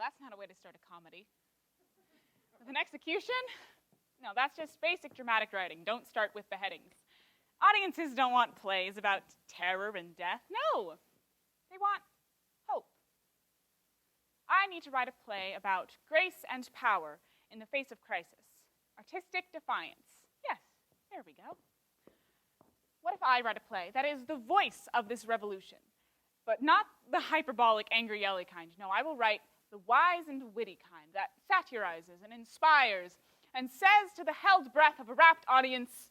that's not a way to start a comedy. With an execution? No, that's just basic dramatic writing. Don't start with beheadings. Audiences don't want plays about terror and death. No, they want hope. I need to write a play about grace and power in the face of crisis. Artistic defiance. Yes, there we go. What if I write a play that is the voice of this revolution, but not the hyperbolic, angry, yelly kind? No, I will write the wise and witty kind that satirizes and inspires and says to the held breath of a rapt audience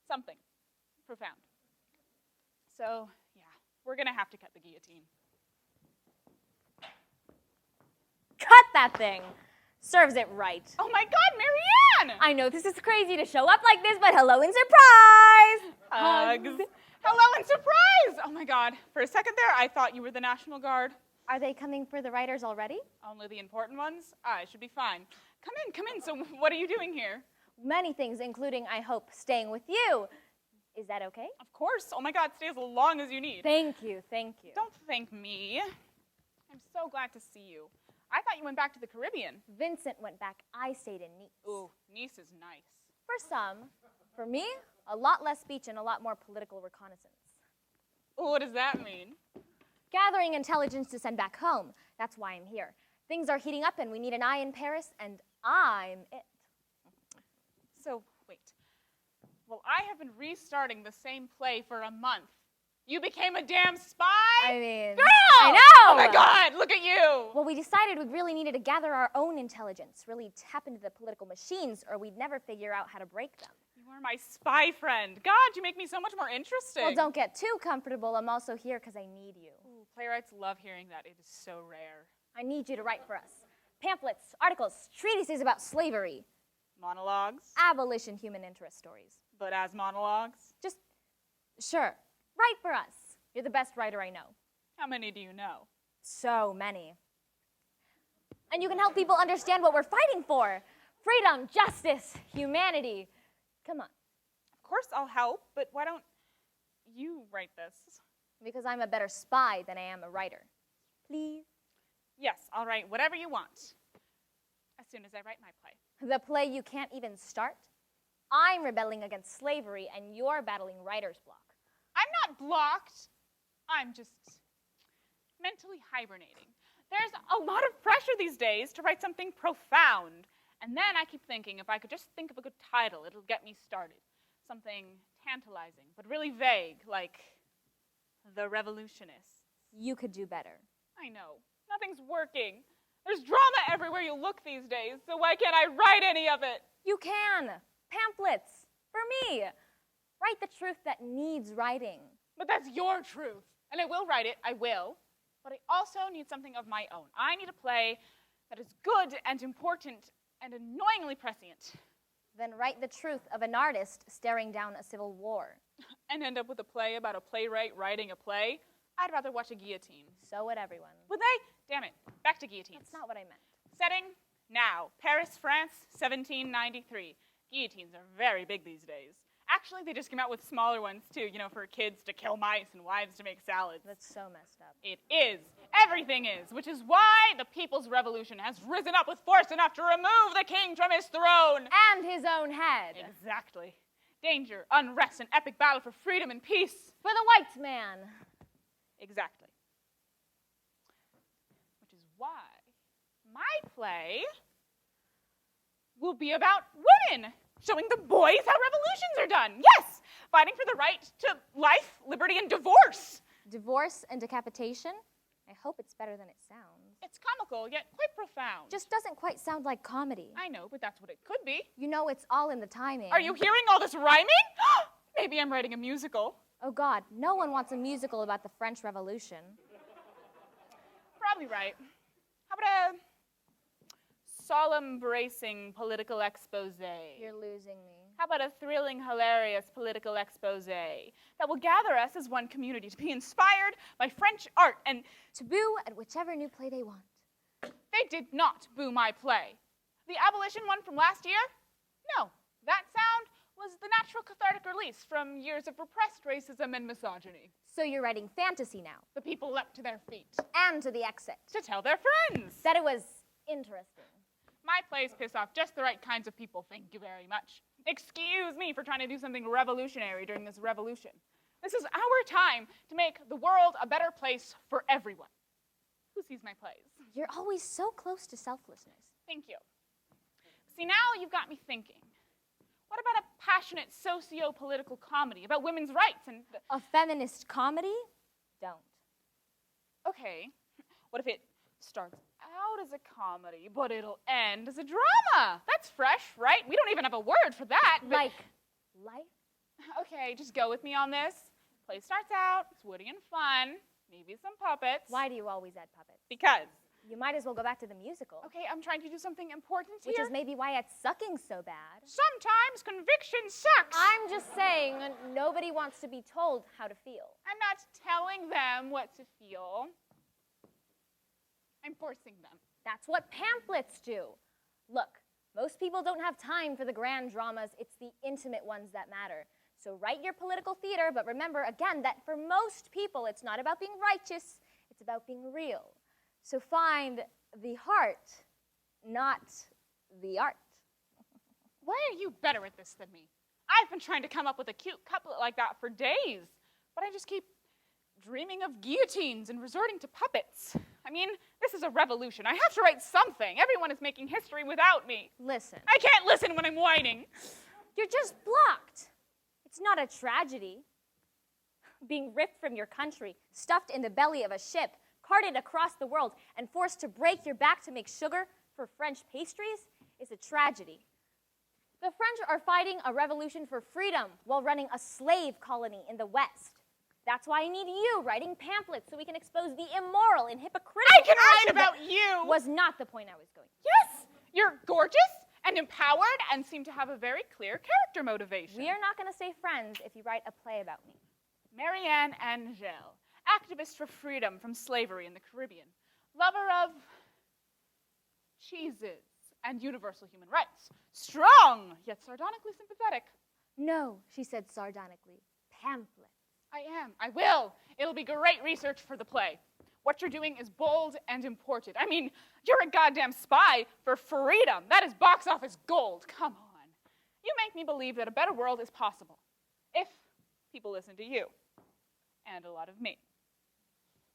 something profound. So, yeah, we're going to have to cut the guillotine. Cut that thing. Serves it right. Oh my God, Marianne! I know this is crazy to show up like this, but hello and surprise! Hugs. Hello and surprise! Oh my God, for a second there, I thought you were the National Guard. Are they coming for the writers already? Only the important ones? I should be fine. Come in. So what are you doing here? Many things, including, I hope, staying with you. Is that okay? Of course. Oh my God, stay as long as you need. Thank you. Don't thank me. I'm so glad to see you. I thought you went back to the Caribbean. Vincent went back. I stayed in Nice. Ooh, Nice is nice. For some. For me, a lot less speech and a lot more political reconnaissance. What does that mean? Gathering intelligence to send back home. That's why I'm here. Things are heating up and we need an eye in Paris, and I'm it. So, wait. Well, I have been restarting the same play for a month. You became a damn spy? I mean... Girl! I know! Oh my God, look at you! Well, we decided we really needed to gather our own intelligence, really tap into the political machines, or we'd never figure out how to break them. You are my spy friend. God, you make me so much more interesting. Well, don't get too comfortable. I'm also here because I need you. Ooh, playwrights love hearing that. It is so rare. I need you to write for us. Pamphlets, articles, treatises about slavery. Monologues? Abolition, human interest stories. But as monologues? Just, sure, write for us. You're the best writer I know. How many do you know? So many. And you can help people understand what we're fighting for. Freedom, justice, humanity. Come on. Of course I'll help, but why don't you write this? Because I'm a better spy than I am a writer. Please? Yes, I'll write whatever you want. As soon as I write my play. The play you can't even start? I'm rebelling against slavery and you're battling writer's block. I'm not blocked. I'm just mentally hibernating. There's a lot of pressure these days to write something profound. And then I keep thinking, if I could just think of a good title, it'll get me started. Something tantalizing, but really vague, like The Revolutionists. You could do better. I know. Nothing's working. There's drama everywhere you look these days, so why can't I write any of it? You can. Pamphlets. For me. Write the truth that needs writing. But that's your truth. And I will write it. I will. But I also need something of my own. I need a play that is good and important and annoyingly prescient. Then write the truth of an artist staring down a civil war. And end up with a play about a playwright writing a play? I'd rather watch a guillotine. So would everyone. Would they? Damn it. Back to guillotines. That's not what I meant. Setting, now. Paris, France, 1793. Guillotines are very big these days. Actually, they just came out with smaller ones, too, for kids to kill mice and wives to make salads. That's so messed up. It is. Everything is, which is why the People's Revolution has risen up with force enough to remove the king from his throne. And his own head. Exactly. Danger, unrest, an epic battle for freedom and peace. For the white man. Exactly. Which is why my play will be about women, showing the boys how revolutions are done. Yes, fighting for the right to life, liberty, and divorce. Divorce and decapitation? I hope it's better than it sounds. It's comical, yet quite profound. Just doesn't quite sound like comedy. I know, but that's what it could be. You know, it's all in the timing. Are you hearing all this rhyming? Maybe I'm writing a musical. Oh, God, no one wants a musical about the French Revolution. Probably right. How about a solemn, bracing political expose? You're losing me. How about a thrilling, hilarious political expose that will gather us as one community to be inspired by French art and to boo at whichever new play they want. They did not boo my play. The abolition one from last year? No, that sound was the natural natural cathartic release from years of repressed racism and misogyny. So you're writing fantasy now. The people leapt to their feet. And to the exit. To tell their friends. That it was interesting. My plays piss off just the right kinds of people, thank you very much. Excuse me for trying to do something revolutionary during this revolution. This is our time to make the world a better place for everyone. Who sees my plays? You're always so close to selflessness. Thank you. See, now you've got me thinking. What about a passionate socio-political comedy about women's rights and... A feminist comedy? Don't. Okay, what if it starts out as a comedy, but it'll end as a drama? That's fresh, right? We don't even have a word for that. But... Like life? Okay, just go with me on this. Play starts out, it's witty and fun, maybe some puppets. Why do you always add puppets? Because. You might as well go back to the musical. Okay, I'm trying to do something important here. Which is maybe why it's sucking so bad. Sometimes conviction sucks. I'm just saying, nobody wants to be told how to feel. I'm not telling them what to feel. I'm forcing them. That's what pamphlets do. Look, most people don't have time for the grand dramas. It's the intimate ones that matter. So write your political theater, but remember, again, that for most people, it's not about being righteous. It's about being real. So find the heart, not the art. Why are you better at this than me? I've been trying to come up with a cute couplet like that for days, but I just keep dreaming of guillotines and resorting to puppets. I mean, this is a revolution. I have to write something. Everyone is making history without me. Listen. I can't listen when I'm whining. You're just blocked. It's not a tragedy. Being ripped from your country, stuffed in the belly of a ship, carted across the world, and forced to break your back to make sugar for French pastries is a tragedy. The French are fighting a revolution for freedom while running a slave colony in the West. That's why I need you writing pamphlets so we can expose the immoral and hypocritical. I can write about you! Was not the point I was going. Yes! You're gorgeous and empowered and seem to have a very clear character motivation. We are not going to stay friends if you write a play about me. Marianne Angelle, activist for freedom from slavery in the Caribbean, lover of cheeses and universal human rights, strong yet sardonically sympathetic. No, she said sardonically, pamphlet. I will. It'll be great research for the play. What you're doing is bold and important. I mean, you're a goddamn spy for freedom. That is box office gold. Come on. You make me believe that a better world is possible if people listen to you and a lot of me.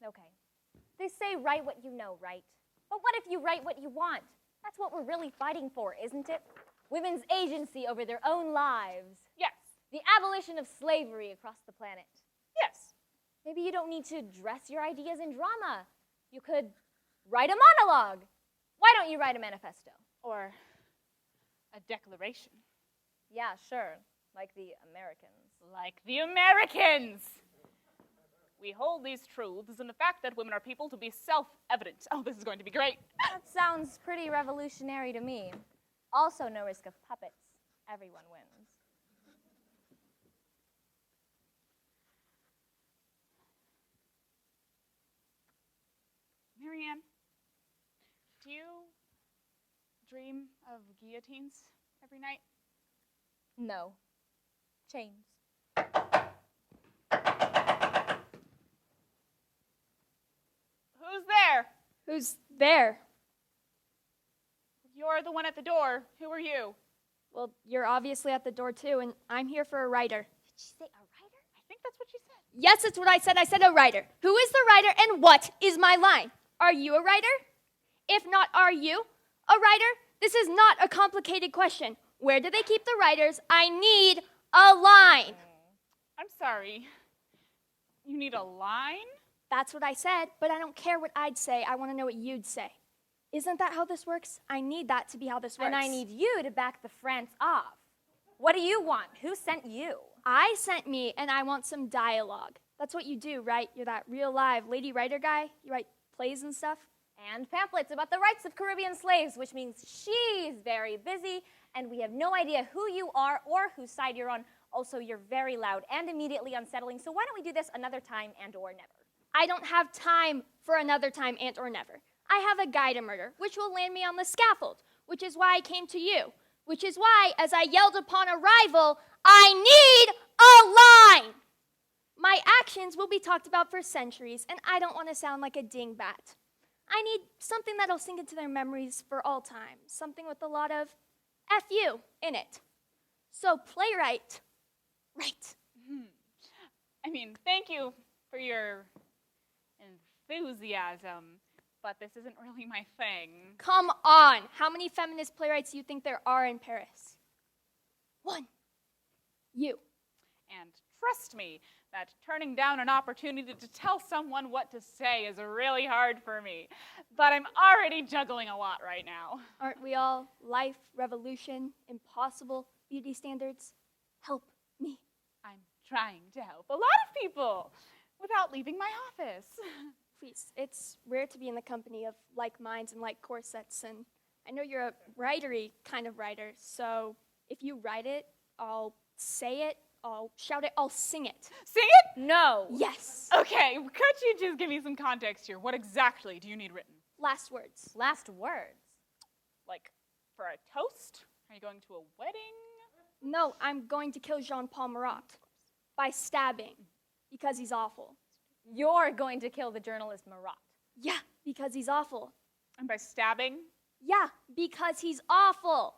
Okay. They say write what you know, right? But what if you write what you want? That's what we're really fighting for, isn't it? Women's agency over their own lives. Yes. The abolition of slavery across the planet. Yes. Maybe you don't need to dress your ideas in drama. You could write a monologue. Why don't you write a manifesto? Or a declaration. Yeah, sure. Like the Americans. Like the Americans! We hold these truths in the fact that women are people to be self-evident. Oh, this is going to be great. That sounds pretty revolutionary to me. Also, no risk of puppets. Everyone wins. Marianne, do you dream of guillotines every night? No. Chains. Who's there? Who's there? You're the one at the door. Who are you? Well, you're obviously at the door too, and I'm here for a writer. Did she say a writer? I think that's what she said. Yes, that's what I said. I said a writer. Who is the writer and what is my line? Are you a writer? If not, are you a writer? This is not a complicated question. Where do they keep the writers? I need a line. I'm sorry. You need a line? That's what I said, but I don't care what I'd say. I want to know what you'd say. Isn't that how this works? I need that to be how this works. And I need you to back the France off. What do you want? Who sent you? I sent me, and I want some dialogue. That's what you do, right? You're that real live lady writer guy. You write plays and stuff. And pamphlets about the rights of Caribbean slaves, which means she's very busy, and we have no idea who you are or whose side you're on. Also, you're very loud and immediately unsettling, so why don't we do this another time and or never? I don't have time for another time and or never. I have a guy to murder, which will land me on the scaffold, which is why I came to you, which is why, as I yelled upon arrival, I need a line! My actions will be talked about for centuries, and I don't want to sound like a dingbat. I need something that'll sink into their memories for all time, something with a lot of F you in it. So playwright, right. I mean, thank you for your enthusiasm, but this isn't really my thing. Come on, how many feminist playwrights do you think there are in Paris? One. You. And trust me, that turning down an opportunity to tell someone what to say is really hard for me. But I'm already juggling a lot right now. Aren't we all? Life, revolution, impossible, beauty standards. Help me. I'm trying to help a lot of people without leaving my office. Please, it's rare to be in the company of like minds and like corsets, and I know you're a writery kind of writer, so if you write it, I'll say it, I'll shout it, I'll sing it. Sing it? No. Yes. Okay, could you just give me some context here? What exactly do you need written? Last words. Last words. Like, for a toast? Are you going to a wedding? No, I'm going to kill Jean-Paul Marat by stabbing because he's awful. You're going to kill the journalist Marat. Yeah, because he's awful. And by stabbing? Yeah, because he's awful.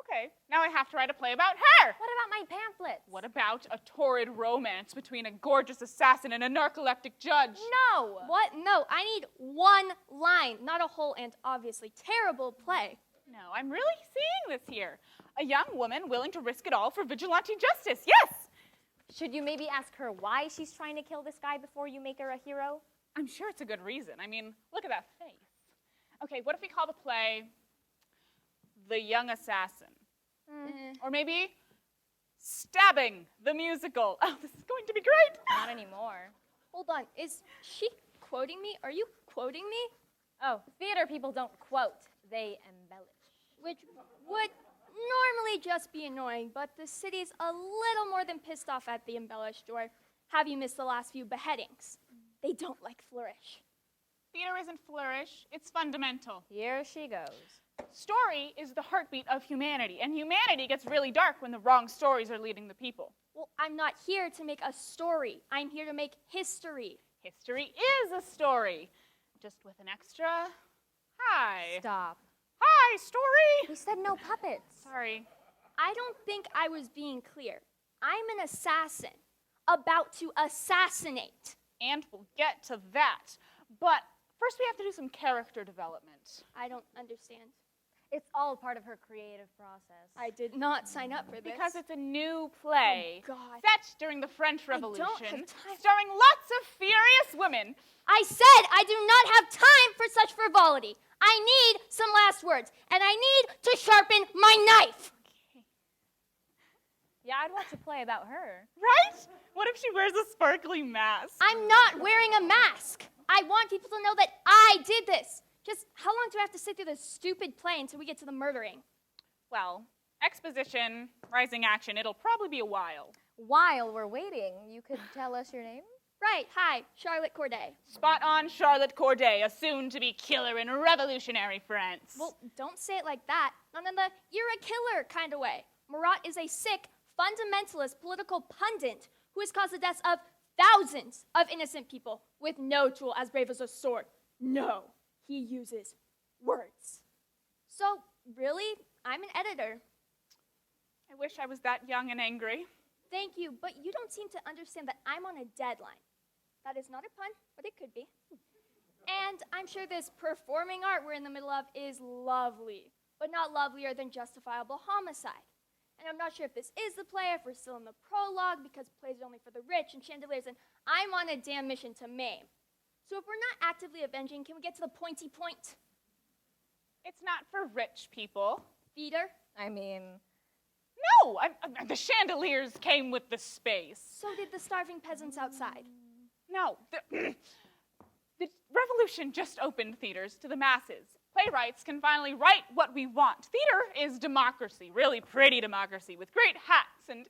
Okay, now I have to write a play about her. What about my pamphlets? What about a torrid romance between a gorgeous assassin and a narcoleptic judge? No. What? No, I need one line, not a whole and obviously terrible play. No, I'm really seeing this here. A young woman willing to risk it all for vigilante justice, yes! Should you maybe ask her why she's trying to kill this guy before you make her a hero? I'm sure it's a good reason. I mean, look at that face. Okay, what if we call the play The Young Assassin? Or maybe Stabbing the Musical. Oh, this is going to be great. Not anymore. Hold on, is she quoting me? Are you quoting me? Oh, theater people don't quote, they embellish. Which would normally just be annoying, but the city's a little more than pissed off at the embellished, or have you missed the last few beheadings? They don't like flourish. Theater isn't flourish, it's fundamental. Here she goes. Story is the heartbeat of humanity, and humanity gets really dark when the wrong stories are leading the people. Well, I'm not here to make a story. I'm here to make history. History is a story, just with an extra hi. Stop. Hi, story! We said no puppets. Sorry. I don't think I was being clear. I'm an assassin, about to assassinate. And we'll get to that. But first we have to do some character development. I don't understand. It's all part of her creative process. I did not sign up for this. Because it's a new play. Oh, God. Set during the French I don't Revolution. have time. Starring lots of furious women. I said I do not have time for such frivolity. I need some last words, and I need to sharpen my knife. Yeah, I'd watch a play about her. Right? What if she wears a sparkly mask? I'm not wearing a mask. I want people to know that I did this. Just how long do I have to sit through this stupid play until we get to the murdering? Well, exposition, rising action, it'll probably be a while. While we're waiting, you could tell us your name? Right, hi, Charlotte Corday. Spot on Charlotte Corday, a soon-to-be killer in revolutionary France. Well, don't say it like that. Not in the you're a killer kind of way. Marat is a sick, fundamentalist political pundit who has caused the deaths of thousands of innocent people with no tool as brave as a sword. No, he uses words. So, really, I'm an editor. I wish I was that young and angry. Thank you, but you don't seem to understand that I'm on a deadline. That is not a pun, but it could be. And I'm sure this performing art we're in the middle of is lovely, but not lovelier than justifiable homicide. And I'm not sure if this is the play, if we're still in the prologue, because plays are only for the rich and chandeliers, and I'm on a damn mission to maim. So if we're not actively avenging, can we get to the pointy point? It's not for rich people. Theater? I mean, No, the chandeliers came with the space. So did the starving peasants outside. No, the revolution just opened theaters to the masses. Playwrights can finally write what we want. Theater is democracy, really pretty democracy, with great hats, and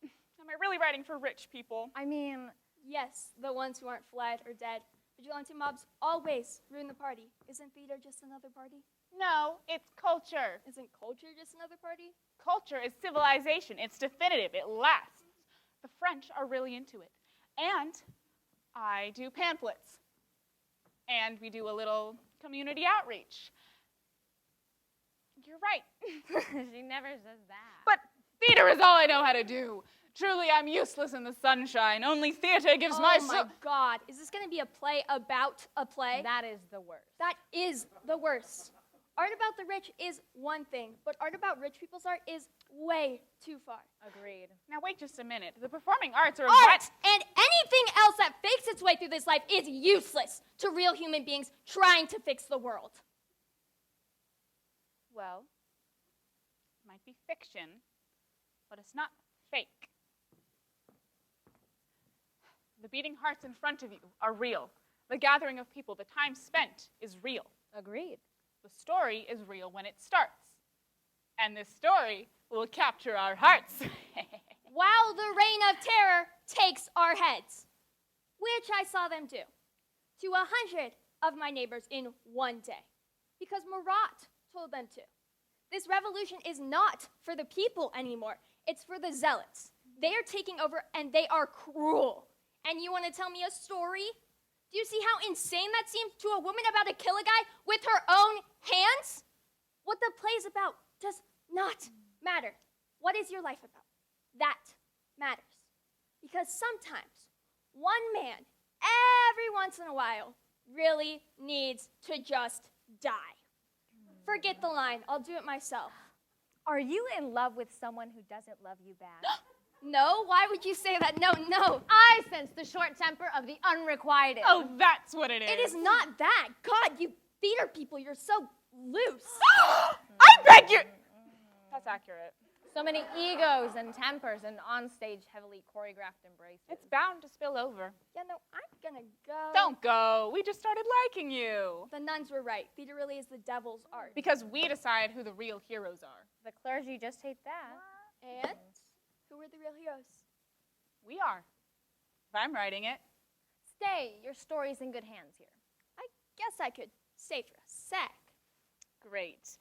am I really writing for rich people? I mean, Yes, the ones who aren't fled or dead. Vigilante mobs always ruin the party. Isn't theater just another party? No, it's culture. Isn't culture just another party? Culture is civilization. It's definitive. It lasts. The French are really into it. And I do pamphlets. And we do a little community outreach. You're right. She never says that. But theater is all I know how to do. Truly, I'm useless in the sunshine. Only theater gives my Oh my God. Is this going to be a play about a play? That is the worst. That is the worst. Art about the rich is one thing, but art about rich people's art is way too far. Agreed. Now, wait just a minute. The performing arts are Art and anything else that fakes its way through this life is useless to real human beings trying to fix the world. Well, it might be fiction, but it's not fake. The beating hearts in front of you are real. The gathering of people, the time spent is real. Agreed. The story is real when it starts. And this story will capture our hearts. While the reign of terror takes our heads, which I saw them do to 100 of my neighbors in one day, because Marat told them to. This revolution is not for the people anymore. It's for the zealots. They are taking over, and they are cruel. And you want to tell me a story? Do you see how insane that seems to a woman about to kill a guy with her own hands? What the play is about does not matter. What is your life about? That matters. Because sometimes one man, every once in a while, really needs to just die. Forget the line. I'll do it myself. Are you in love with someone who doesn't love you back? No? Why would you say that? No, no. I sense the short temper of the unrequited. Oh, that's what it is. It is not that. God, you theater people, you're so loose. I beg you. That's accurate. So many egos and tempers and onstage heavily choreographed embraces. It's bound to spill over. Yeah, no, I'm gonna go. Don't go. We just started liking you. The nuns were right. Theater really is the devil's art. Because we decide who the real heroes are. The clergy just hate that. And who are the real heroes? We are. If I'm writing it. Stay. Your story's in good hands here. I guess I could stay for a sec. Great.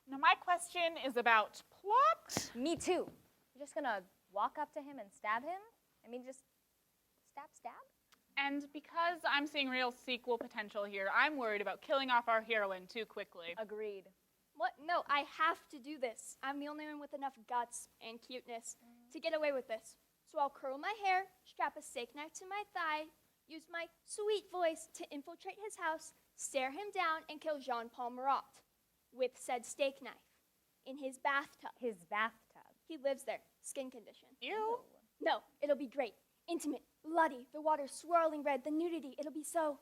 Now, my question is about plot. Me too. You're just gonna walk up to him and stab him? I mean, just stab? And because I'm seeing real sequel potential here, I'm worried about killing off our heroine too quickly. Agreed. What? No, I have to do this. I'm the only one with enough guts and cuteness to get away with this. So I'll curl my hair, strap a steak knife to my thigh, use my sweet voice to infiltrate his house, stare him down, and kill Jean-Paul Marat with said steak knife in his bathtub. His bathtub. He lives there. Skin condition. Ew. No, it'll be great. Intimate, bloody, the water swirling red, the nudity. It'll be so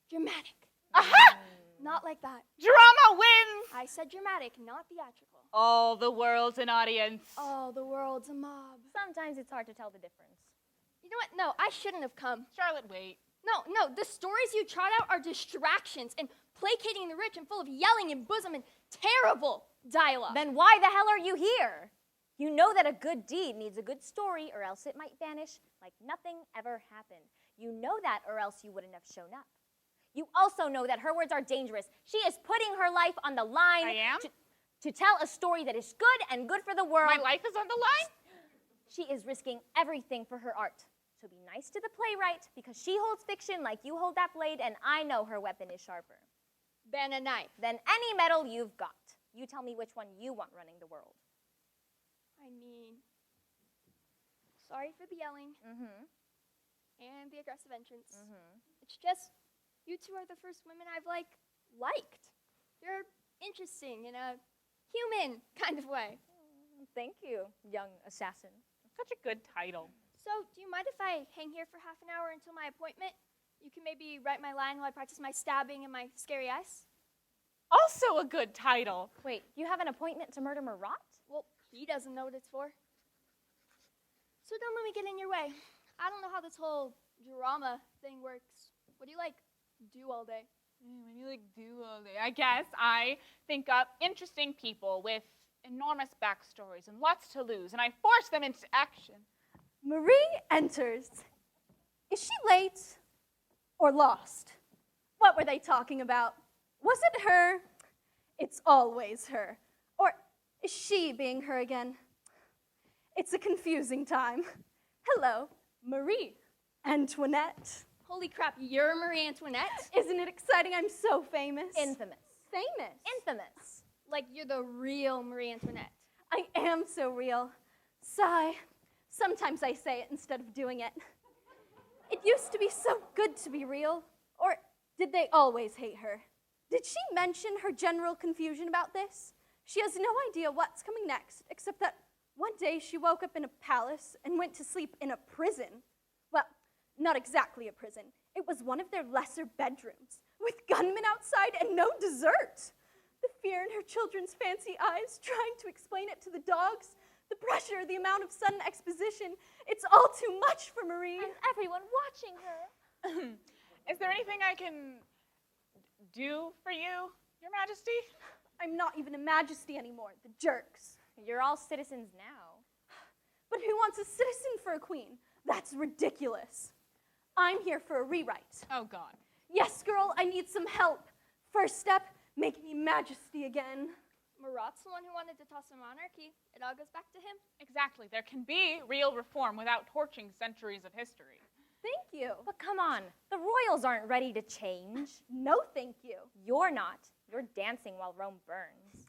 dramatic. Aha! Not like that. Drama wins! I said dramatic, not theatrical. All the world's an audience. Oh, the world's a mob. Sometimes it's hard to tell the difference. You know what? No, I shouldn't have come. Charlotte, wait. No, the stories you trot out are distractions and placating the rich and full of yelling and bosom and terrible dialogue. Then why the hell are you here? You know that a good deed needs a good story or else it might vanish like nothing ever happened. You know that or else you wouldn't have shown up. You also know that her words are dangerous. She is putting her life on the line. I am? To tell a story that is good and good for the world. My life is on the line? She is risking everything for her art. So be nice to the playwright because she holds fiction like you hold that blade and I know her weapon is sharper than a knife. Than any metal you've got. You tell me which one you want running the world. I mean, sorry for the yelling and the aggressive entrance. It's just, you two are the first women I've, liked. You're interesting in a human kind of way. Thank you, young assassin. Such a good title. So, do you mind if I hang here for half an hour until my appointment? You can maybe write my line while I practice my stabbing and my scary eyes? Also a good title. Wait, you have an appointment to murder Marat? Well, he doesn't know what it's for. So don't let me get in your way. I don't know how this whole drama thing works. What do you do all day? What do you do all day? I guess I think up interesting people with enormous backstories and lots to lose, and I force them into action. Marie enters. Is she late or lost? What were they talking about? Was it her? It's always her. Or is she being her again? It's a confusing time. Hello, Marie Antoinette. Holy crap, you're Marie Antoinette? Isn't it exciting? I'm so famous. Infamous. Famous. Infamous. Like you're the real Marie Antoinette. I am so real. Sigh. Sometimes I say it instead of doing it. It used to be so good to be real. Or did they always hate her? Did she mention her general confusion about this? She has no idea what's coming next, except that one day she woke up in a palace and went to sleep in a prison. Well, not exactly a prison. It was one of their lesser bedrooms, with gunmen outside and no dessert. The fear in her children's fancy eyes, trying to explain it to the dogs, the pressure, the amount of sudden exposition, it's all too much for Marie. And everyone watching her. Is there anything I can do for you, Your Majesty? I'm not even a majesty anymore, the jerks. You're all citizens now. But who wants a citizen for a queen? That's ridiculous. I'm here for a rewrite. Oh, God. Yes, girl, I need some help. First step, make me majesty again. Marat's the one who wanted to toss the monarchy. It all goes back to him. Exactly. There can be real reform without torching centuries of history. Thank you. But come on, the royals aren't ready to change. No, thank you. You're not. You're dancing while Rome burns.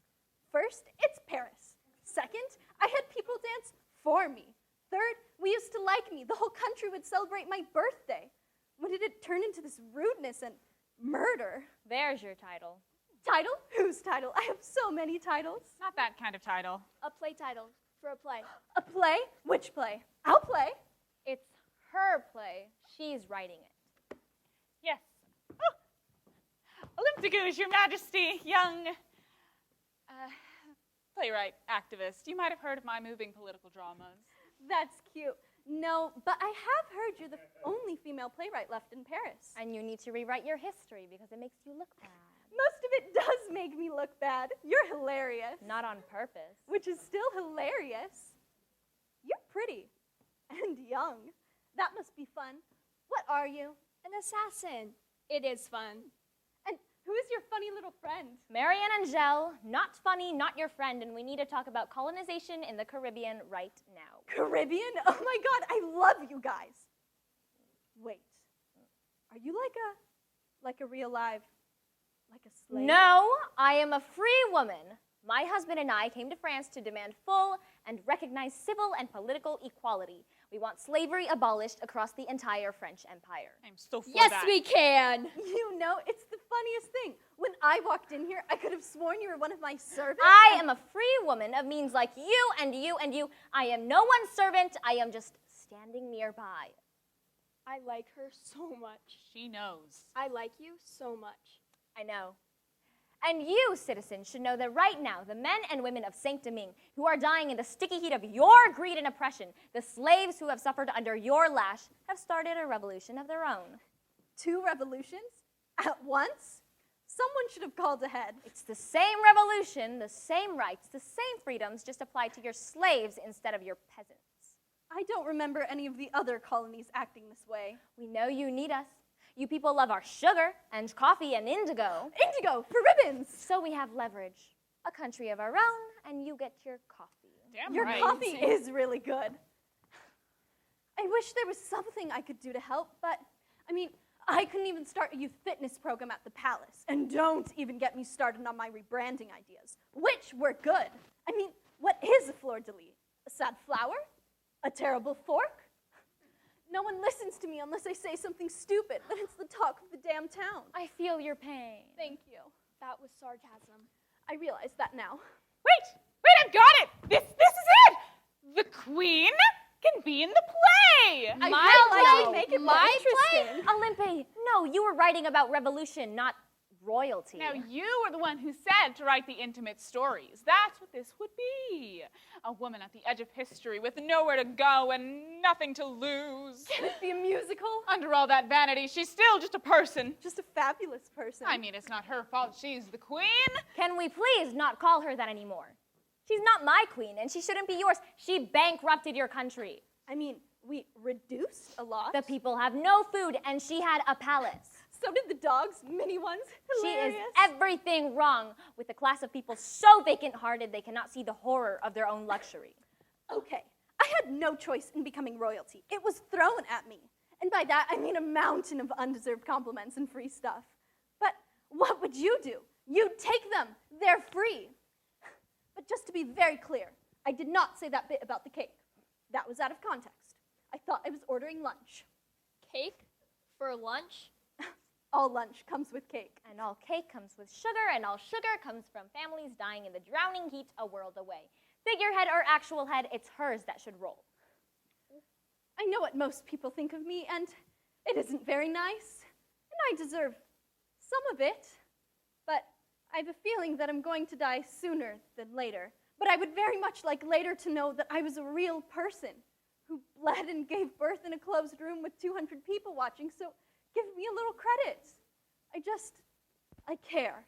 First, it's Paris. Second, I had people dance for me. Third, we used to like me. The whole country would celebrate my birthday. When did it turn into this rudeness and murder? There's your title. Title? Whose title? I have so many titles. Not that kind of title. A play title for a play. A play? Which play? I'll play. It's her play. She's writing it. Yes. Oh. Olympe, Gouges, Your Majesty, young playwright, activist. You might have heard of my moving political dramas. That's cute. No, but I have heard you're the only female playwright left in Paris. And you need to rewrite your history because it makes you look bad. Most of it does make me look bad. You're hilarious. Not on purpose. Which is still hilarious. You're pretty and young. That must be fun. What are you? An assassin. It is fun. And who is your funny little friend? Marianne and Angelle, not funny, not your friend, and we need to talk about colonization in the Caribbean right now. Caribbean? Oh my God, I love you guys. Wait, are you like a real live, like a slave? No, I am a free woman. My husband and I came to France to demand full and recognized civil and political equality. We want slavery abolished across the entire French Empire. I'm so for Yes, that. we can. You know, it's the funniest thing. When I walked in here, I could have sworn you were one of my servants. I am a free woman of means like you and you and you. I am no one's servant. I am just standing nearby. I like her so much. She knows. I like you so much. I know. And you, citizens, should know that right now, the men and women of Saint-Domingue who are dying in the sticky heat of your greed and oppression, the slaves who have suffered under your lash, have started a revolution of their own. 2 revolutions at once? Someone should have called ahead. It's the same revolution, the same rights, the same freedoms, just applied to your slaves instead of your peasants. I don't remember any of the other colonies acting this way. We know you need us. You people love our sugar and coffee and indigo. Indigo, for ribbons! So we have leverage. A country of our own, and you get your coffee. Damn Your right. coffee is really good. I wish there was something I could do to help, but, I couldn't even start a youth fitness program at the palace. And don't even get me started on my rebranding ideas, which were good. What is a fleur-de-lis? A sad flower? A terrible fork? No one listens to me unless I say something stupid, but it's the talk of the damn town. I feel your pain. Thank you. That was sarcasm. I realize that now. Wait, I've got it! This is it! The queen can be in the play! I My feel like play? make it My more interesting. Olympe, no, you were writing about revolution, not royalty. Now, you were the one who said to write the intimate stories. That's what this would be. A woman at the edge of history with nowhere to go and nothing to lose. Can it be a musical? Under all that vanity, she's still just a person. Just a fabulous person. It's not her fault. She's the queen. Can we please not call her that anymore? She's not my queen, and she shouldn't be yours. She bankrupted your country. I mean, we reduced a lot. The people have no food, and she had a palace. So did the dogs, mini ones. Hilarious. She is everything wrong with a class of people so vacant-hearted they cannot see the horror of their own luxury. Okay, I had no choice in becoming royalty. It was thrown at me. And by that, I mean a mountain of undeserved compliments and free stuff. But what would you do? You'd take them. They're free. But just to be very clear, I did not say that bit about the cake. That was out of context. I thought I was ordering lunch. Cake for lunch? All lunch comes with cake. And all cake comes with sugar, and all sugar comes from families dying in the drowning heat a world away. Figurehead or actual head, it's hers that should roll. I know what most people think of me, and it isn't very nice. And I deserve some of it. But I have a feeling that I'm going to die sooner than later. But I would very much like later to know that I was a real person who bled and gave birth in a closed room with 200 people watching, so give me a little credit. I care.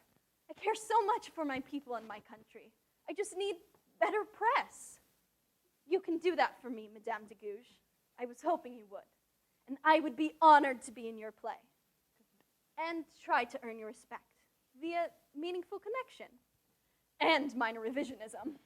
I care so much for my people and my country. I just need better press. You can do that for me, Madame de Gouges. I was hoping you would. And I would be honored to be in your play. And try to earn your respect via meaningful connection and minor revisionism.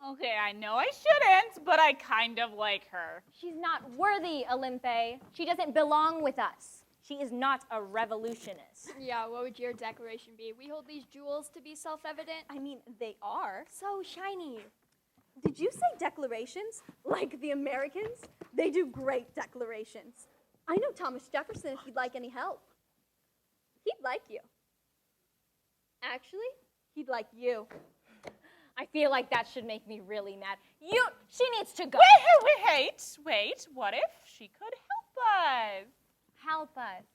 Okay, I know I shouldn't, but I kind of like her. She's not worthy, Olympe. She doesn't belong with us. She is not a revolutionist. Yeah, what would your declaration be? We hold these jewels to be self-evident. I mean, they are. So shiny. Did you say declarations? Like the Americans? They do great declarations. I know Thomas Jefferson if you'd like any help. He'd like you. Actually, he'd like you. I feel like that should make me really mad. She needs to go. Wait. What if she could help us? Help us.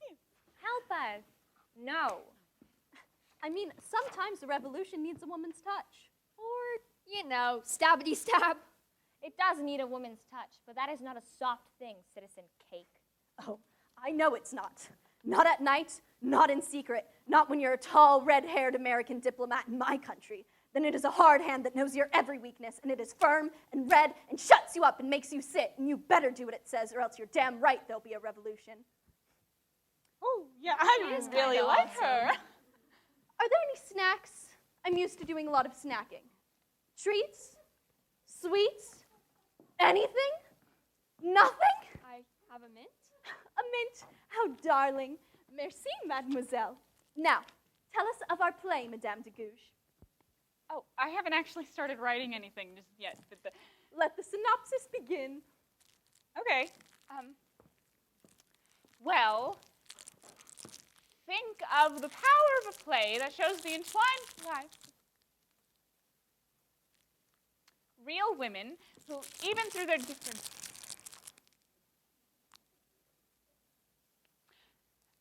Help us. No. I mean, sometimes a revolution needs a woman's touch. Or, stabbity stab. It does need a woman's touch, but that is not a soft thing, Citizen Cake. Oh, I know it's not. Not at night, not in secret, not when you're a tall, red-haired American diplomat in my country. Then it is a hard hand that knows your every weakness, and it is firm and red and shuts you up and makes you sit, and you better do what it says, or else you're damn right there'll be a revolution. Oh, yeah, I really like her. Are there any snacks? I'm used to doing a lot of snacking. Treats? Sweets? Anything? Nothing? I have a mint. A mint? How darling. Merci, mademoiselle. Now, tell us of our play, Madame de Gouges. Oh, I haven't actually started writing anything just yet. But Let the synopsis begin. Okay. Well, think of the power of a play that shows the entwined lives of real women who, even through their different,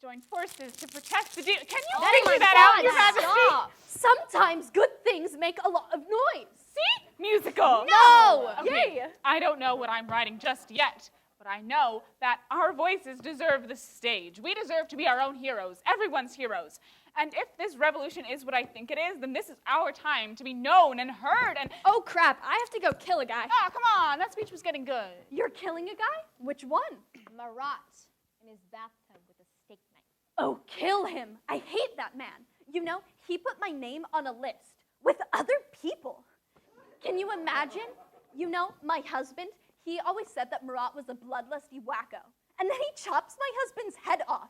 join forces to protect the Can you figure that out, Your Majesty? Stop. Sometimes good things make a lot of noise. See? Musical. No! Okay. Yay! I don't know what I'm writing just yet, but I know that our voices deserve the stage. We deserve to be our own heroes, everyone's heroes. And if this revolution is what I think it is, then this is our time to be known and heard and... Oh, crap. I have to go kill a guy. Ah, come on. That speech was getting good. You're killing a guy? Which one? Marat in his bathtub with a steak knife. Oh, kill him. I hate that man. You know, he put my name on a list with other people. Can you imagine? You know, my husband, he always said that Marat was a bloodlusty wacko. And then he chops my husband's head off.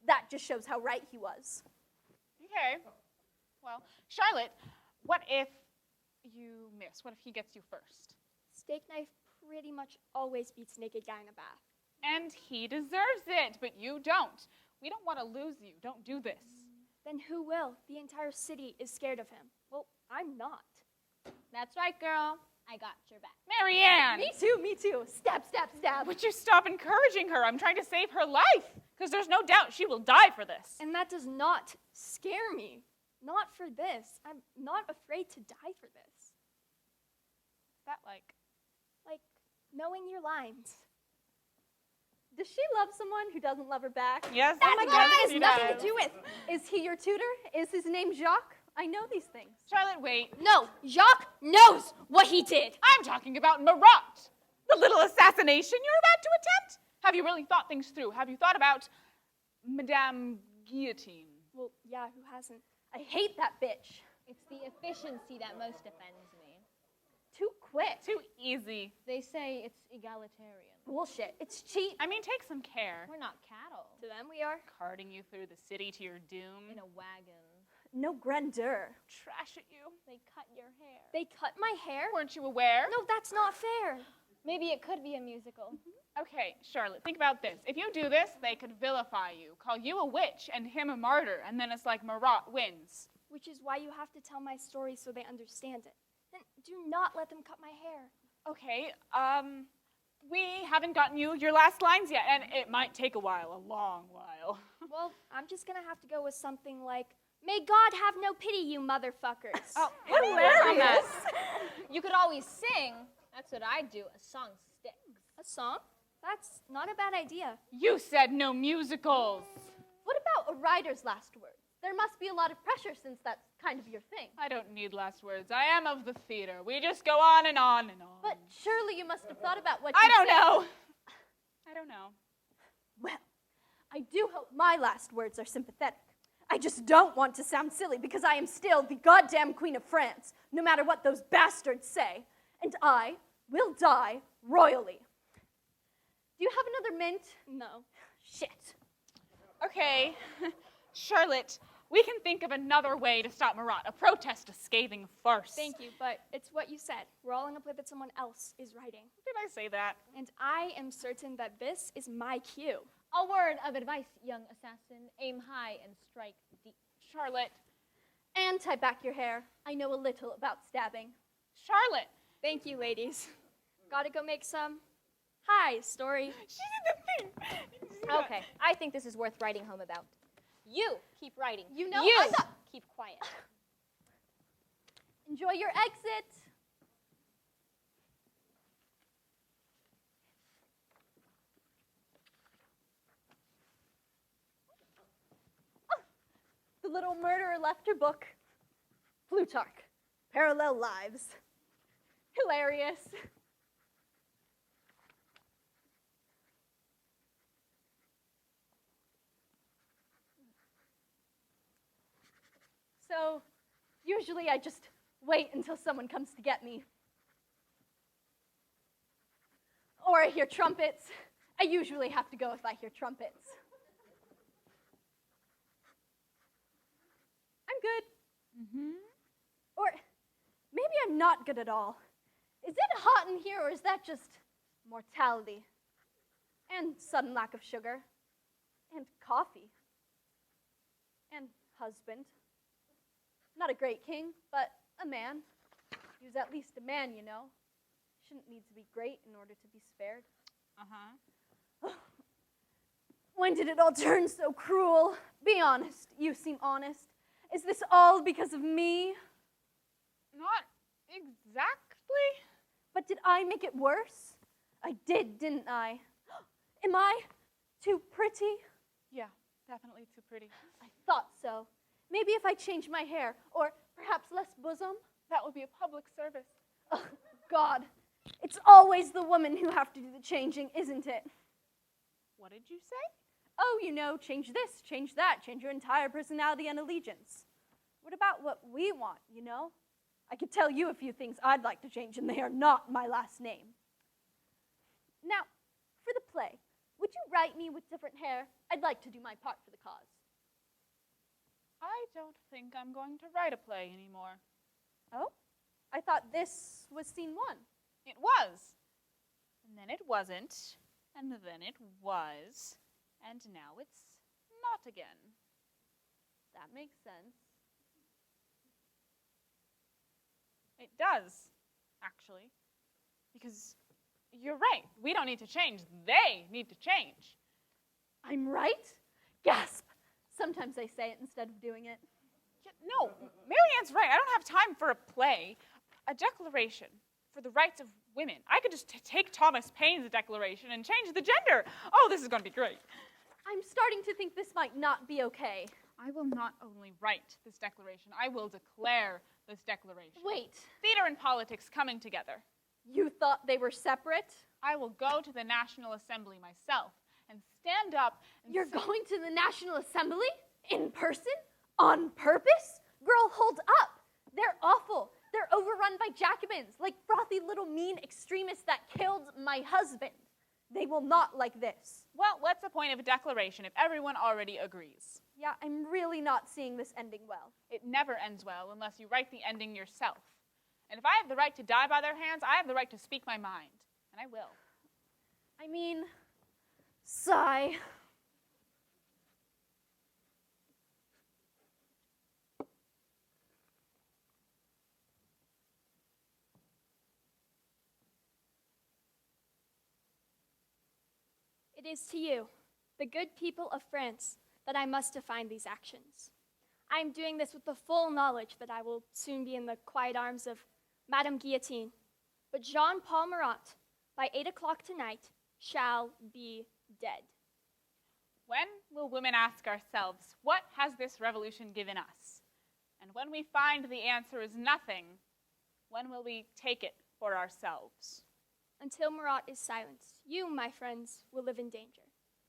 That just shows how right he was. Okay. Well, Charlotte, what if you miss? What if he gets you first? Steak knife pretty much always beats naked guy in a bath. And he deserves it, but you don't. We don't want to lose you. Don't do this. Then who will? The entire city is scared of him. Well, I'm not. That's right, girl. I got your back. Marianne! Me too. Stab, stab, stab. Would you stop encouraging her? I'm trying to save her life, because there's no doubt she will die for this. And that does not scare me. Not for this. I'm not afraid to die for this. That, like knowing your lines. Does she love someone who doesn't love her back? yes, Oh my God, that has she nothing does. to do with. Is he your tutor? Is his name Jacques? I know these things. Charlotte, wait. No, Jacques knows what he did. I'm talking about Marat. The little assassination you're about to attempt? Have you really thought things through? Have you thought about Madame Guillotine? Well, yeah, who hasn't? I hate that bitch. It's the efficiency that most offends me. Too quick. Too easy. They say it's egalitarian. Bullshit. It's cheap. I mean, take some care. We're not cattle. To them, we are. Carting you through the city to your doom. In a wagon. No grandeur. Trash at you. They cut your hair. They cut my hair? Weren't you aware? No, that's not fair. Maybe it could be a musical. Okay, Charlotte, think about this. If you do this, they could vilify you, call you a witch and him a martyr, and then it's like Marat wins. Which is why you have to tell my story so they understand it. Then do not let them cut my hair. Okay, we haven't gotten you your last lines yet, and it might take a while, a long while. Well, I'm just gonna have to go with something like, "May God have no pity, you motherfuckers." Oh, Hilarious. You could always sing. That's what I do. A song sticks. A song? That's not a bad idea. You said no musicals. What about a writer's last word? There must be a lot of pressure since that's kind of your thing. I don't need last words. I am of the theater. We just go on and on and on. But surely you must have thought about what I you don't said. know. I don't know. Well, I do hope my last words are sympathetic. I just don't want to sound silly because I am still the goddamn Queen of France, no matter what those bastards say. And I will die royally. Do you have another mint? No. Shit. Okay, Charlotte, we can think of another way to stop Marat, a protest, a scathing farce. Thank you, but it's what you said. We're all in a play that someone else is writing. Did I say that? And I am certain that this is my cue. A word of advice, young assassin. Aim high and strike deep. Charlotte. And tie back your hair. I know a little about stabbing. Charlotte. Thank you, ladies. Gotta go make some hi story. She did the thing. Okay, I think this is worth writing home about. You keep writing. You know, you I thought... keep quiet. Enjoy your exit. Oh, the little murderer left her book. Plutarch. Parallel lives. Hilarious. So, usually I just wait until someone comes to get me. Or I hear trumpets. I usually have to go if I hear trumpets. I'm good. Mm-hmm. Or maybe I'm not good at all. Is it hot in here, or is that just mortality? And sudden lack of sugar. And coffee. And husband. Not a great king, but a man. He was at least a man, you know. Shouldn't need to be great in order to be spared. Uh-huh. When did it all turn so cruel? Be honest. You seem honest. Is this all because of me? Not exactly. But did I make it worse? I did, didn't I? Am I too pretty? Yeah, definitely too pretty. I thought so. Maybe if I change my hair, or perhaps less bosom? That would be a public service. Oh, God. It's always the women who have to do the changing, isn't it? What did you say? Oh, you know, change this, change that, change your entire personality and allegiance. What about what we want, you know? I could tell you a few things I'd like to change, and they are not my last name. Now, for the play, would you write me with different hair? I'd like to do my part for the cause. I don't think I'm going to write a play anymore. Oh? I thought this was scene one. It was. And then it wasn't. And then it was. And now it's not again. That makes sense. It does, actually. Because you're right. We don't need to change. They need to change. I'm right? Gasp. Sometimes I say it instead of doing it. Yeah, no, Marianne's right. I don't have time for a play. A declaration for the rights of women. I could just take Thomas Paine's declaration and change the gender. Oh, this is going to be great. I'm starting to think this might not be okay. I will not only write this declaration, I will declare this declaration. Wait, Theater and politics coming together. you thought they were separate? I will go to the National Assembly myself and stand up and You're say, going to the National Assembly? In person? On purpose? Girl, hold up. They're awful. They're overrun by Jacobins, like frothy little mean extremists that killed my husband. They will not like this. well, what's the point of a declaration if everyone already agrees? Yeah, I'm really not seeing this ending well. It never ends well unless you write the ending yourself. And if I have the right to die by their hands, I have the right to speak my mind. And I will. I mean, sigh. It is to you, the good people of France, that I must define these actions. I am doing this with the full knowledge that I will soon be in the quiet arms of Madame Guillotine. But Jean-Paul Marat, by 8 o'clock tonight, shall be dead. When will women ask ourselves, what has this revolution given us? And when we find the answer is nothing, when will we take it for ourselves? Until Marat is silenced, you, my friends, will live in danger.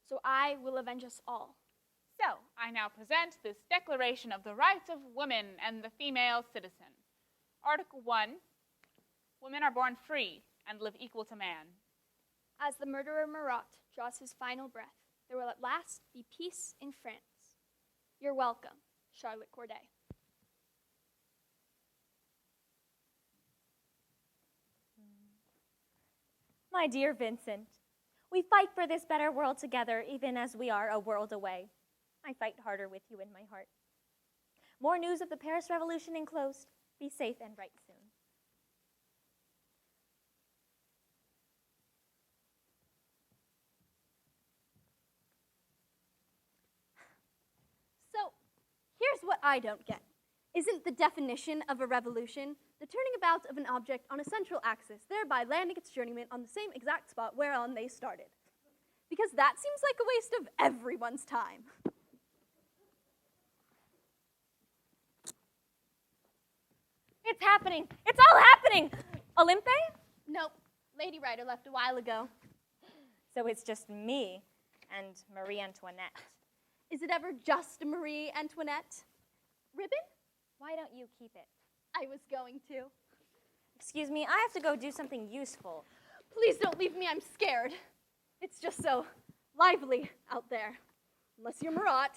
So I will avenge us all. So, I now present this Declaration of the Rights of Women and the Female Citizen. Article 1, women are born free and live equal to man. As the murderer Marat draws his final breath, there will at last be peace in France. You're welcome, Charlotte Corday. My dear Vincent, we fight for this better world together even as we are a world away. I fight harder with you in my heart. More news of the Paris Revolution enclosed. Be safe and write soon. So, here's what I don't get. Isn't the definition of a revolution the turning about of an object on a central axis, thereby landing its journeyman on the same exact spot whereon they started? Because that seems like a waste of everyone's time. It's happening. It's all happening. Olympe? Nope, Lady Writer left a while ago. So it's just me and Marie Antoinette. Is it ever just Marie Antoinette? Ribbon? Why don't you keep it? I was going to. Excuse me, I have to go do something useful. Please don't leave me, I'm scared. It's just so lively out there. Unless you're Marat.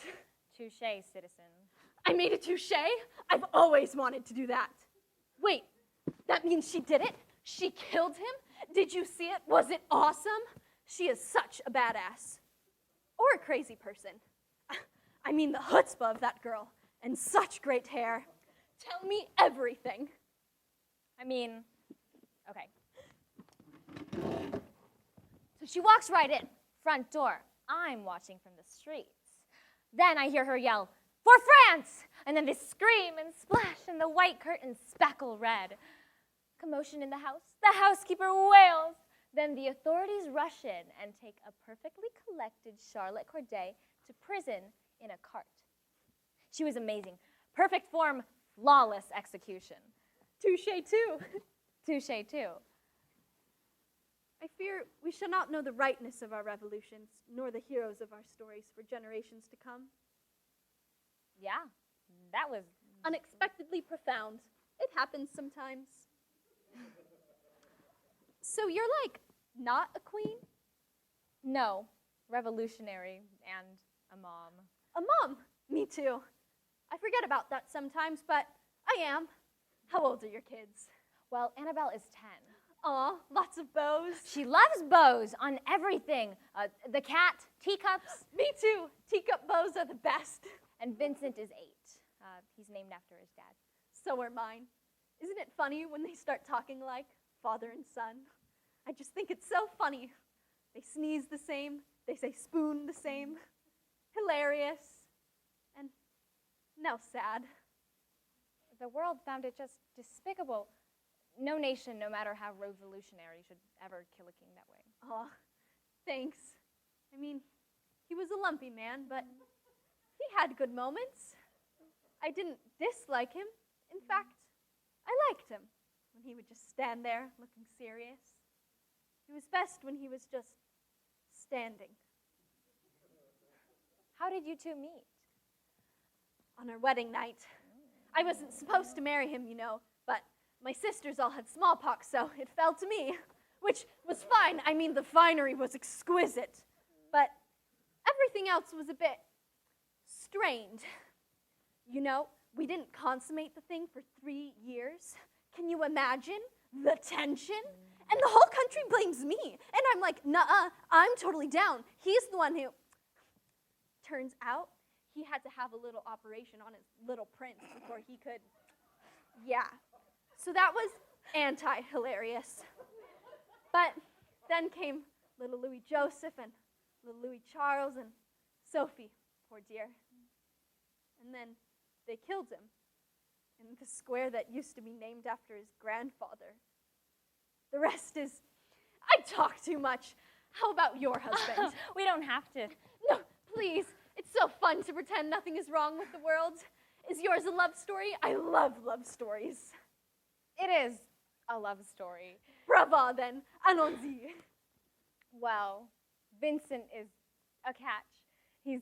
Touché, citizen. I made a touche? I've always wanted to do that. Wait, that means she did it? She killed him? Did you see it? Was it awesome? She is such a badass. Or a crazy person. I mean the chutzpah of that girl. And such great hair. Tell me everything. I mean, okay. So she walks right in, front door. I'm watching from the streets. Then I hear her yell, "For France!" And then they scream and splash, and the white curtains spackle red. Commotion in the house. The housekeeper wails. Then the authorities rush in and take a perfectly collected Charlotte Corday to prison in a cart. She was amazing. Perfect form, flawless execution. Touche too. Touché, too. I fear we shall not know the rightness of our revolutions, nor the heroes of our stories for generations to come. Yeah, that was... Unexpectedly profound. It happens sometimes. So you're like, not a queen? No, revolutionary and a mom. A mom. Me too. I forget about that sometimes, but I am. How old are your kids? Well, Annabelle is 10. Aw, lots of bows. She loves bows on everything. The cat, teacups, Me too. Teacup bows are the best. and Vincent is 8. He's named after his dad. So are mine. Isn't it funny when they start talking like father and son? I just think it's so funny. They sneeze the same. They say spoon the same. Hilarious. And now sad. The world found it just despicable. No nation, no matter how revolutionary, should ever kill a king that way. Aw, thanks. I mean, he was a lumpy man, but he had good moments. I didn't dislike him. In fact, I liked him when he would just stand there looking serious. He was best when he was just standing. How did you two meet? On our wedding night. I wasn't supposed to marry him, but my sisters all had smallpox, so it fell to me, which was fine. I mean, the finery was exquisite, but everything else was a bit strained. We didn't consummate the thing for 3 years. Can you imagine the tension? And the whole country blames me. And I'm like, nuh-uh, I'm totally down. He's the one who... Turns out, he had to have a little operation on his little prince before he could... Yeah. So that was anti-hilarious. But then came little Louis Joseph and little Louis Charles and Sophie, poor dear. And then they killed him in the square that used to be named after his grandfather. The rest is... I talk too much. How about your husband? We don't have to. No, please. It's so fun to pretend nothing is wrong with the world. Is yours a love story? I love love stories. It is a love story. Brava, then. Allons-y. Well, Vincent is a catch. He's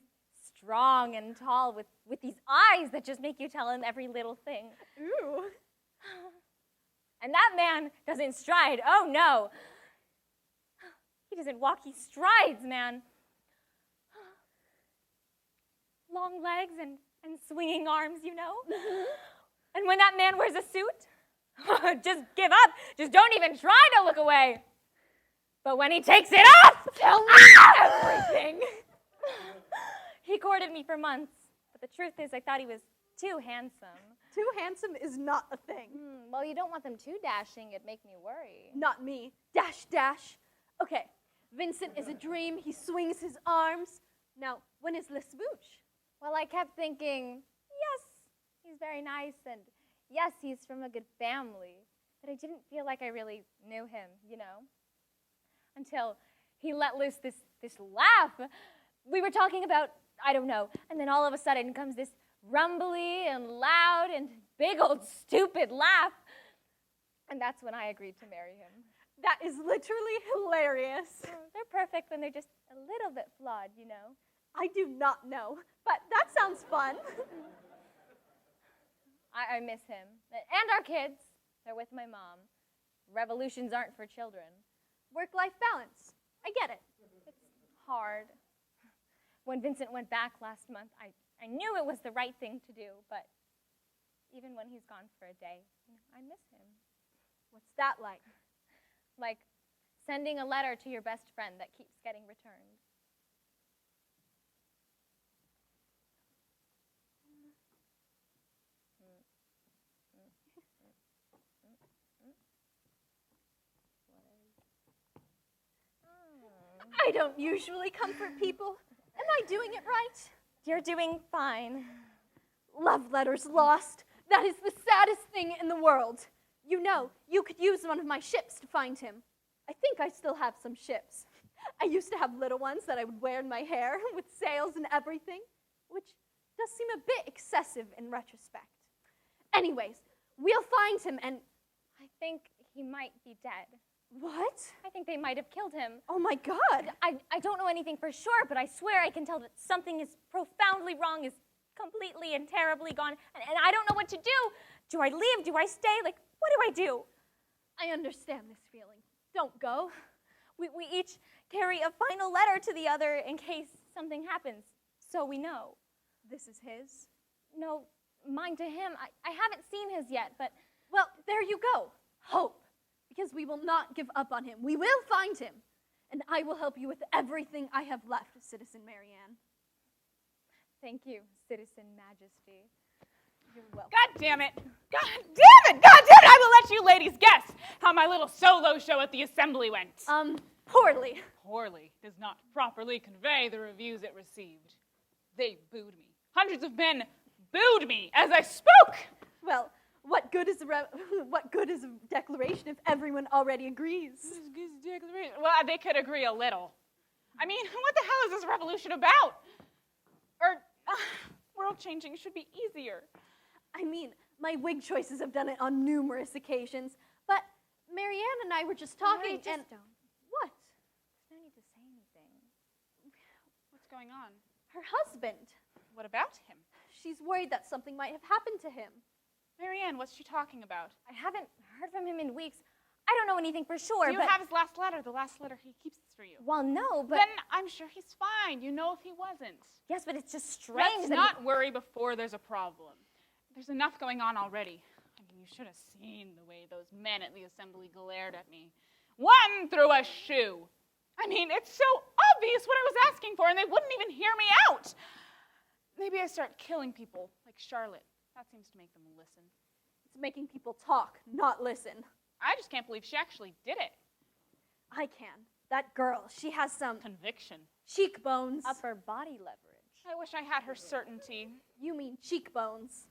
strong and tall with these eyes that just make you tell him every little thing. Ooh. And that man doesn't stride. Oh, no. He doesn't walk. He strides, man. Long legs and swinging arms, And when that man wears a suit, just give up. Just don't even try to look away. But when he takes it off, Tell me everything. He courted me for months. But the truth is, I thought he was too handsome. Too handsome is not a thing. Well, you don't want them too dashing. It'd make me worry. Not me. Dash, dash. Okay, Vincent is a dream. He swings his arms. Now, when is Le Smooch? Well, I kept thinking, yes, he's very nice, and yes, he's from a good family. But I didn't feel like I really knew him, Until he let loose this laugh. We were talking about, I don't know, and then all of a sudden comes this rumbly and loud and big old stupid laugh. And that's when I agreed to marry him. That is literally hilarious. They're perfect when they're just a little bit flawed, I do not know, but that sounds fun. I miss him. And our kids. They're with my mom. Revolutions aren't for children. Work-life balance. I get it. It's hard. When Vincent went back last month, I knew it was the right thing to do, but even when he's gone for a day, I miss him. What's that like? Like sending a letter to your best friend that keeps getting returned. I don't usually comfort people. Am I doing it right? You're doing fine. Love letters lost. That is the saddest thing in the world. You could use one of my ships to find him. I think I still have some ships. I used to have little ones that I would wear in my hair with sails and everything, which does seem a bit excessive in retrospect. Anyways, we'll find him and... I think he might be dead. What? I think they might have killed him. Oh my God. I don't know anything for sure, but I swear I can tell that something is profoundly wrong, is completely and terribly gone, and I don't know what to do. Do I leave? Do I stay? Like, what do I do? I understand this feeling. Don't go. We each carry a final letter to the other in case something happens, so we know. This is his? No, mine to him. I haven't seen his yet, but... Well, there you go. Hope. Because we will not give up on him. We will find him. And I will help you with everything I have left, Citizen Marianne. Thank you, Citizen Majesty. You're welcome. God damn it! God damn it! God damn it! I will let you ladies guess how my little solo show at the assembly went. Poorly. Poorly does not properly convey the reviews it received. They booed me. Hundreds of men booed me as I spoke. Well, what good is a declaration if everyone already agrees? Well, they could agree a little. I mean, what the hell is this revolution about? World changing should be easier. I mean, my wig choices have done it on numerous occasions, but Marianne and I were just talking Just don't. What? What's going on? Her husband. What about him? She's worried that something might have happened to him. Marianne, what's she talking about? I haven't heard from him in weeks. I don't know anything for sure, Do you have his last letter, the last letter he keeps for you? Well, no, but... Then I'm sure he's fine. You know if he wasn't. Yes, but it's just strange Let's not worry before there's a problem. There's enough going on already. I mean, you should have seen the way those men at the assembly glared at me. One threw a shoe. I mean, it's so obvious what I was asking for, and they wouldn't even hear me out. Maybe I start killing people, like Charlotte. That seems to make them listen. It's making people talk, not listen. I just can't believe she actually did it. I can. That girl, she has some Conviction. cheekbones. upper body leverage. I wish I had her certainty. You mean cheekbones.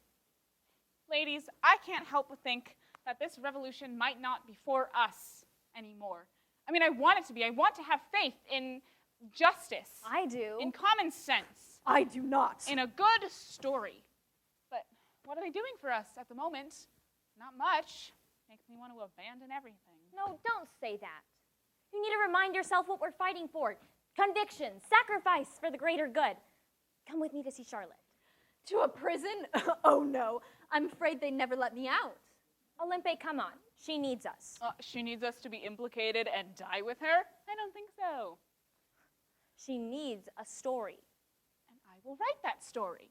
Ladies, I can't help but think that this revolution might not be for us anymore. I mean, I want it to be. I want to have faith in justice. I do. In common sense. I do not. In a good story. But what are they doing for us at the moment? Not much. Makes me want to abandon everything. No, don't say that. You need to remind yourself what we're fighting for. Conviction, sacrifice for the greater good. Come with me to see Charlotte. To a prison? Oh no, I'm afraid they never let me out. Olympe, come on. She needs us. She needs us to be implicated and die with her? I don't think so. She needs a story. And I will write that story.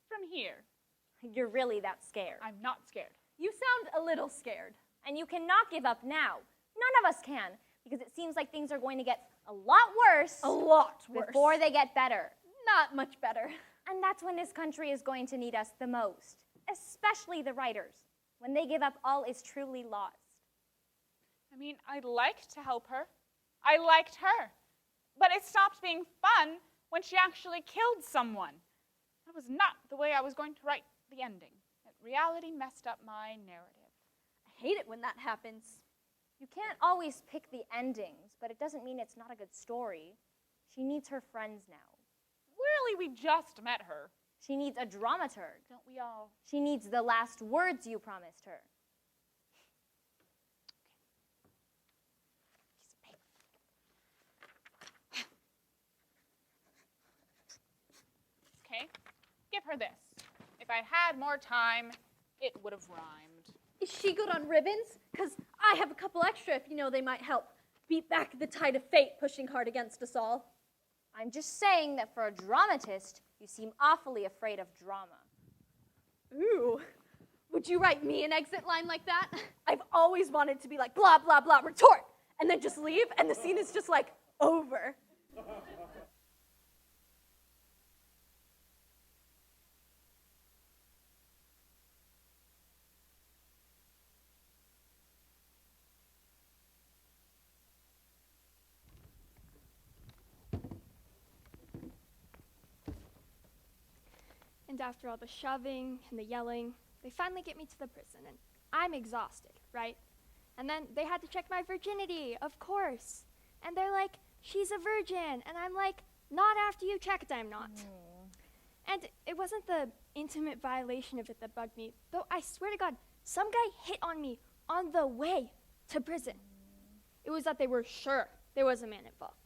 From here. You're really that scared. I'm not scared. You sound a little scared. And you cannot give up now. None of us can, because it seems like things are going to get a lot worse. A lot worse. Before they get better. Not much better. And that's when this country is going to need us the most, especially the writers, when they give up all is truly lost. I mean, I'd like to help her. I liked her. But it stopped being fun when she actually killed someone. That was not the way I was going to write the ending. Reality messed up my narrative. I hate it when that happens. You can't always pick the endings, but it doesn't mean it's not a good story. She needs her friends now. Really, we just met her. She needs a dramaturg. Don't we all? She needs the last words you promised her. Okay, give her this. If I had more time, it would have rhymed. Is she good on ribbons? Because I have a couple extra if you know they might help beat back the tide of fate pushing hard against us all. I'm just saying that for a dramatist, you seem awfully afraid of drama. Ooh. Would you write me an exit line like that? I've always wanted to be like, blah, blah, blah, retort, and then just leave, and the scene is just like, over. And after all the shoving and the yelling, they finally get me to the prison, and I'm exhausted, right? And then they had to check my virginity, of course. And they're like, she's a virgin. And I'm like, not after you checked, I'm not. And it wasn't the intimate violation of it that bugged me, though I swear to God, some guy hit on me on the way to prison. It was that they were sure there was a man involved.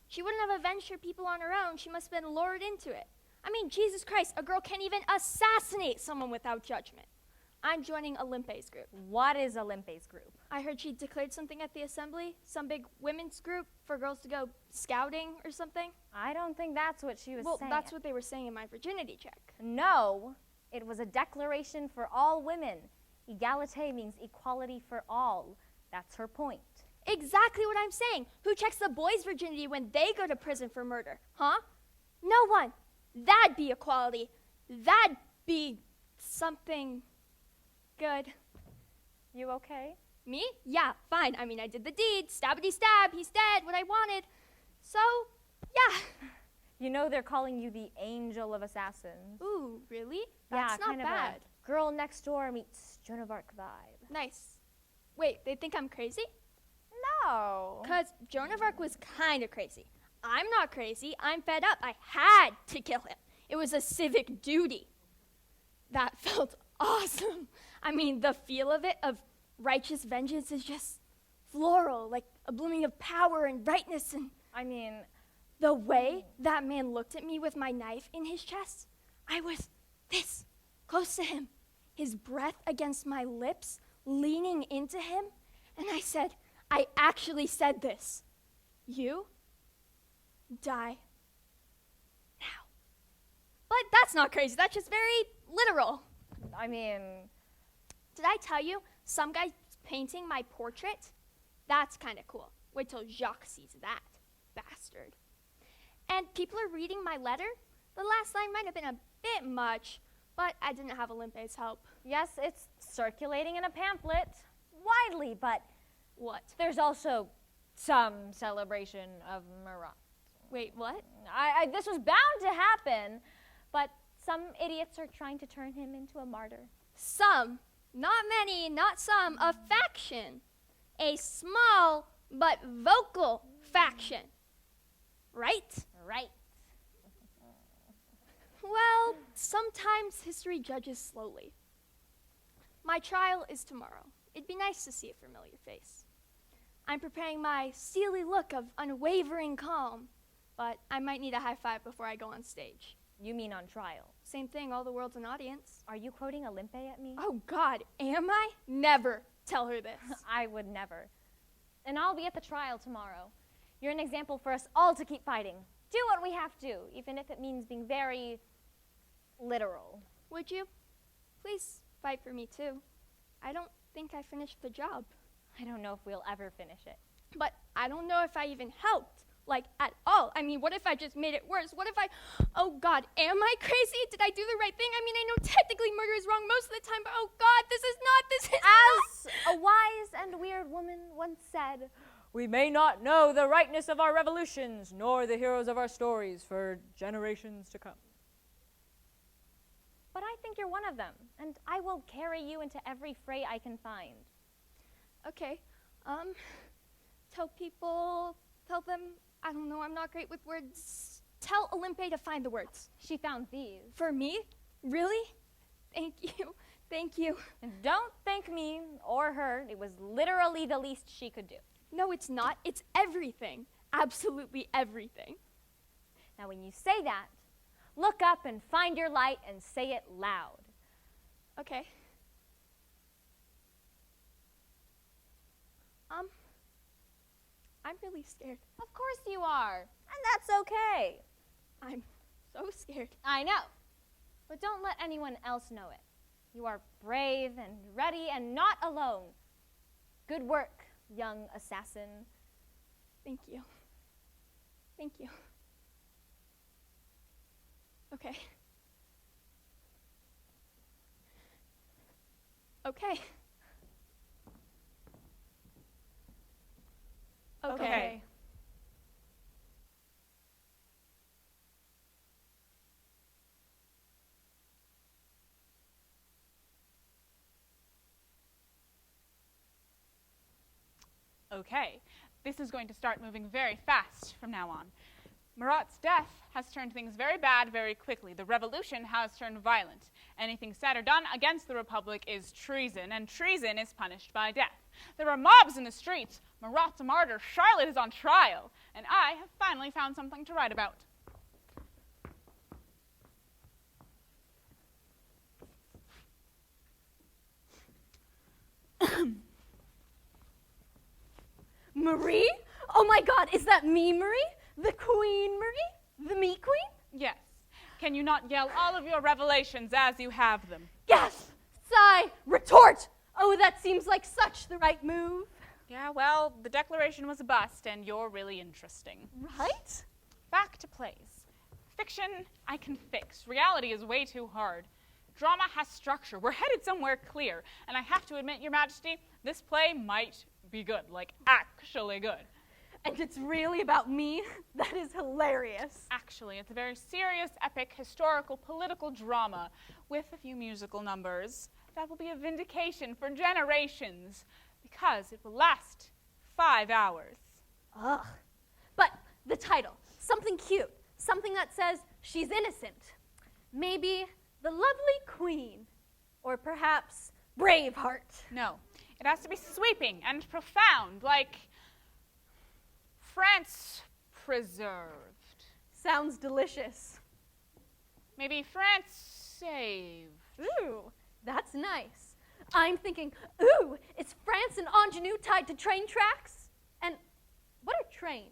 She wouldn't have avenged her people on her own. She must have been lured into it. I mean, Jesus Christ, a girl can't even assassinate someone without judgment. I'm joining Olympe's group. What is Olympe's group? I heard she declared something at the assembly, some big women's group for girls to go scouting or something. I don't think that's what she was saying. Well, that's what they were saying in my virginity check. No, it was a declaration for all women. Egalite means equality for all. That's her point. Exactly what I'm saying. Who checks the boys' virginity when they go to prison for murder? Huh? No one. That'd be equality. That'd be something good. You okay? Me? Yeah, fine. I mean, I did the deed. Stabbity stab. He's dead. What I wanted. So, yeah. You know they're calling you the angel of assassins. Ooh, really? That's not kind bad. Of a girl next door meets Joan of Arc vibe. Nice. Wait, they think I'm crazy? No. Because Joan of Arc was kind of crazy. I'm not crazy. I'm fed up. I had to kill him. It was a civic duty. That felt awesome. I mean, the feel of it, of righteous vengeance, is just floral, like a blooming of power and brightness. And I mean, the way that man looked at me with my knife in his chest, I was this close to him, his breath against my lips, leaning into him. And I said, I actually said this. You die now. But that's not crazy. That's just very literal. I mean, Did I tell you some guy's painting my portrait? That's kind of cool. Wait till Jacques sees that, bastard. And people are reading my letter. The last line might have been a bit much, but I didn't have Olympe's help. yes, it's circulating in a pamphlet widely, but What? there's also some celebration of Marat. Wait, what? This was bound to happen, but some idiots are trying to turn him into a martyr. Some, not many, not some, a faction. A small but vocal faction. Right? Right. Well, sometimes history judges slowly. My trial is tomorrow. It'd be nice to see a familiar face. I'm preparing my steely look of unwavering calm, but I might need a high five before I go on stage. You mean on trial? Same thing, all the world's an audience. Are you quoting Olympe at me? Oh God, am I? Never tell her this. I would never. And I'll be at the trial tomorrow. You're an example for us all to keep fighting. Do what we have to, even if it means being very literal. Would you? Please fight for me too. I don't think I finished the job. I don't know if we'll ever finish it. But I don't know if I even helped, like at all. I mean, what if I just made it worse? What if oh God, am I crazy? Did I do the right thing? I mean, I know technically murder is wrong most of the time, but oh God, this is As a wise and weird woman once said, We may not know the rightness of our revolutions, nor the heroes of our stories for generations to come. but I think you're one of them, and I will carry you into every fray I can find. Okay, tell them, I don't know, I'm not great with words. Tell Olympe to find the words. She found these. For me? Really? Thank you. And don't thank me or her. It was literally the least she could do. No, it's not. It's everything. Absolutely everything. Now, when you say that, look up and find your light and say it loud. Okay. I'm really scared. Of course you are, and that's okay. I'm so scared. I know, but don't let anyone else know it. You are brave and ready and not alone. Good work, young assassin. Thank you. Thank you. Okay. Okay. Okay. Okay, this is going to start moving very fast from now on. Marat's death has turned things very bad very quickly. The revolution has turned violent. Anything said or done against the Republic is treason, and treason is punished by death. There are mobs in the streets. Marat's a martyr. Charlotte is on trial. And I have finally found something to write about. Marie? Oh my God, is that me, Marie? The Queen Marie? The me queen? Yes. Can you not yell all of your revelations as you have them? Gasp! Sigh! Retort! Oh, that seems like such the right move. Yeah, well, the Declaration was a bust, and you're really interesting. Right? Back to plays. Fiction, I can fix. Reality is way too hard. Drama has structure. We're headed somewhere clear. And I have to admit, Your Majesty, this play might be good, like actually good. And it's really about me? That is hilarious. Actually, it's a very serious, epic, historical, political drama with a few musical numbers that will be a vindication for generations because it will last 5 hours. Ugh. But the title, something cute, something that says she's innocent. Maybe the lovely queen, or perhaps Braveheart. No, It has to be sweeping and profound, like France preserved. Sounds delicious. Maybe France saved. Ooh, that's nice. I'm thinking, ooh, is France and ingenue tied to train tracks? And what are trains?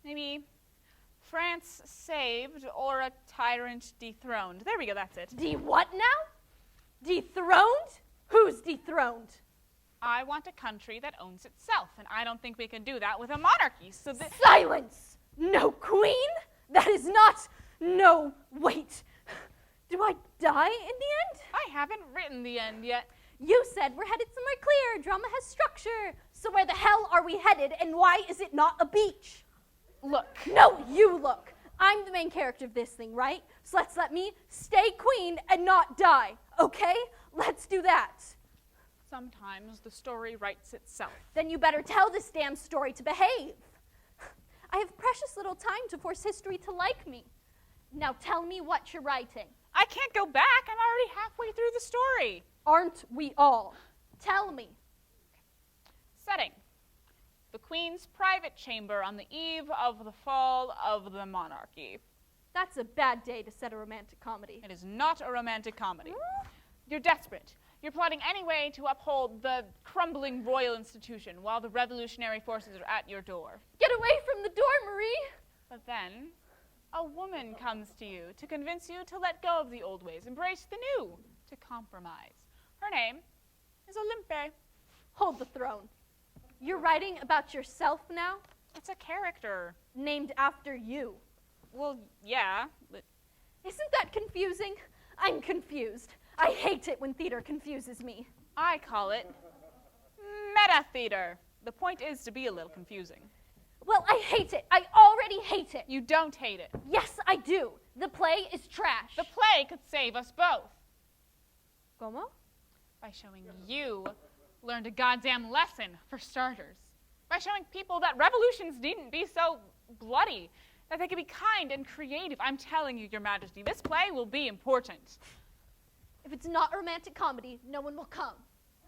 Maybe France saved or a tyrant dethroned. There we go, that's it. What now? Dethroned? Who's dethroned? I want a country that owns itself, and I don't think we can do that with a monarchy. So Silence! No queen? That is not. No, wait. Do I die in the end? I haven't written the end yet. You said we're headed somewhere clear. Drama has structure. So where the hell are we headed, and why is it not a beach? Look. No, you look. I'm the main character of this thing, right? So let's let me stay queen and not die, okay? Let's do that. Sometimes the story writes itself. Then you better tell this damn story to behave. I have precious little time to force history to like me. Now tell me what you're writing. I can't go back. I'm already halfway through the story. Aren't we all? Tell me. Setting. The Queen's private chamber on the eve of the fall of the monarchy. That's a bad day to set a romantic comedy. It is not a romantic comedy. You're desperate. You're plotting any way to uphold the crumbling royal institution while the revolutionary forces are at your door. Get away from the door, Marie! But then, a woman comes to you to convince you to let go of the old ways, embrace the new, to compromise. Her name is Olympe. Hold the throne. You're writing about yourself now? It's a character. Named after you. Well, yeah, but Isn't that confusing? I'm confused. I hate it when theater confuses me. I call it meta-theater. The point is to be a little confusing. Well, I hate it. I already hate it. You don't hate it. Yes, I do. The play is trash. The play could save us both. ¿Cómo? By showing you learned a goddamn lesson, for starters. By showing people that revolutions needn't be so bloody, that they could be kind and creative. I'm telling you, Your Majesty, this play will be important. If it's not a romantic comedy, no one will come.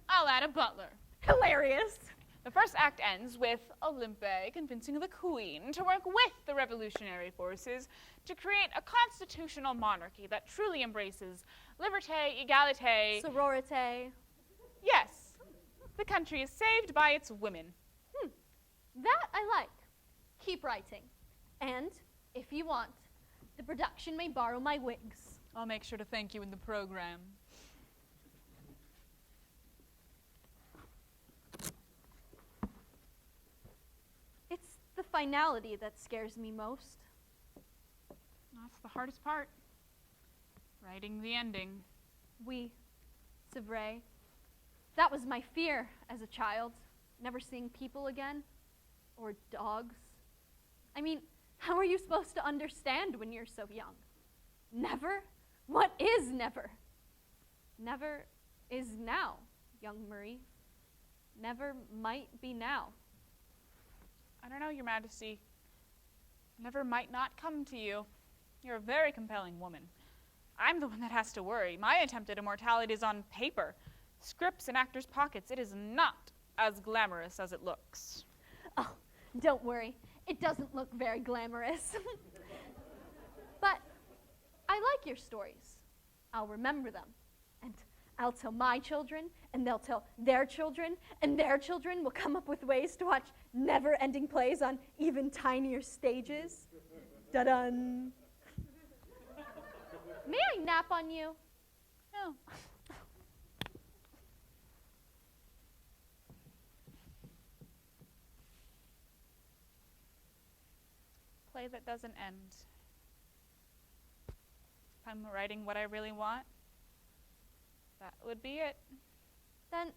I'll add a butler. Hilarious. The first act ends with Olympe convincing the Queen to work with the revolutionary forces to create a constitutional monarchy that truly embraces liberté, égalité. Sororité. Yes, the country is saved by its women. That I like. Keep writing. And, if you want, the production may borrow my wigs. I'll make sure to thank you in the program. It's the finality that scares me most. That's the hardest part. Writing the ending. Oui, c'est vrai. That was my fear as a child, never seeing people again, or dogs. I mean, how are you supposed to understand when you're so young? Never? What is never? Never is now, young Marie. Never might be now. I don't know, Your Majesty. Never might not come to you. You're a very compelling woman. I'm the one that has to worry. My attempt at immortality is on paper. Scripts in actors' pockets. It is not as glamorous as it looks. Oh, don't worry. It doesn't look very glamorous. But I like your stories. I'll remember them. And I'll tell my children, and they'll tell their children, and their children will come up with ways to watch never-ending plays on even tinier stages. Da-dun. May I nap on you? No. Play that doesn't end. If I'm writing what I really want, that would be it. Then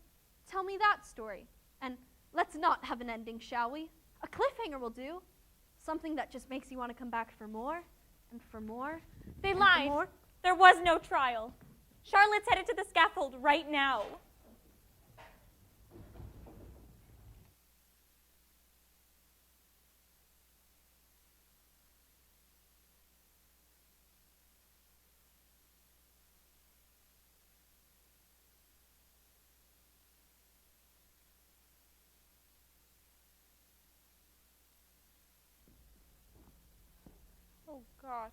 tell me that story. And let's not have an ending, shall we? A cliffhanger will do. Something that just makes you want to come back for more, and for more. They and lied. For more. There was no trial. Charlotte's headed to the scaffold right now. Oh, God.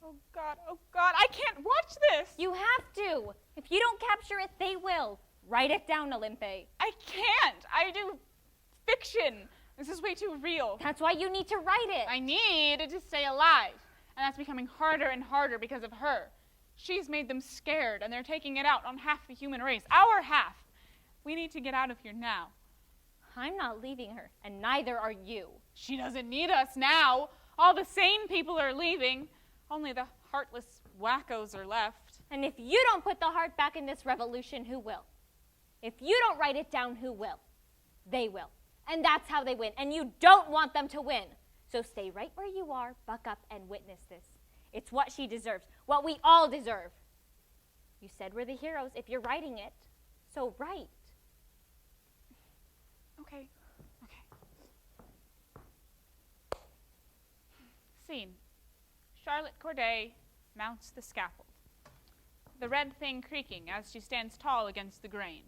Oh, God. Oh, God. I can't watch this. You have to. If you don't capture it, they will. Write it down, Olympe. I can't. I do fiction. This is way too real. That's why you need to write it. I need to stay alive. And that's becoming harder and harder because of her. She's made them scared, and they're taking it out on half the human race. Our half. We need to get out of here now. I'm not leaving her, and neither are you. She doesn't need us now. All the sane people are leaving. Only the heartless wackos are left. And if you don't put the heart back in this revolution, who will? If you don't write it down, who will? They will. And that's how they win. And you don't want them to win. So stay right where you are, buck up, and witness this. It's what she deserves, what we all deserve. You said we're the heroes if you're writing it, so write. Okay. Scene. Charlotte Corday mounts the scaffold. The red thing creaking as she stands tall against the grain.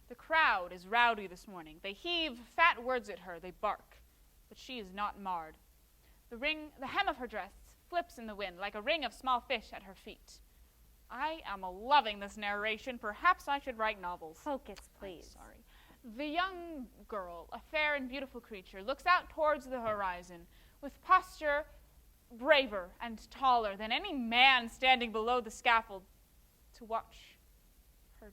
The crowd is rowdy this morning. They heave fat words at her. They bark. But she is not marred. The hem of her dress flips in the wind like a ring of small fish at her feet. I am loving this narration. Perhaps I should write novels. Focus, please. I'm sorry. The young girl, a fair and beautiful creature, looks out towards the horizon with posture braver and taller than any man standing below the scaffold to watch her